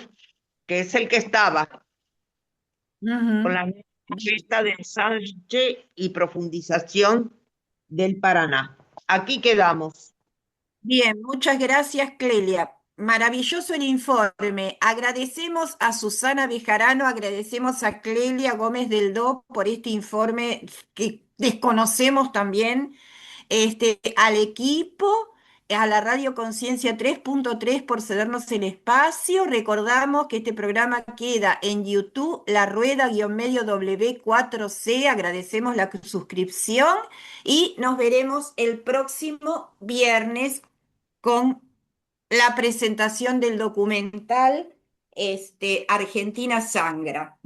que es el que estaba con la meta de ensanche y profundización del Paraná. Aquí quedamos. Bien, muchas gracias, Clelia. Maravilloso el informe. Agradecemos a Susana Bejarano, agradecemos a Clelia Gómez del Do por este informe que desconocemos también, al equipo, a la Radio Conciencia 3.3 por cedernos el espacio. Recordamos que este programa queda en YouTube, La Rueda-medio W4C. Agradecemos la suscripción y nos veremos el próximo viernes con la presentación del documental Argentina Sangra.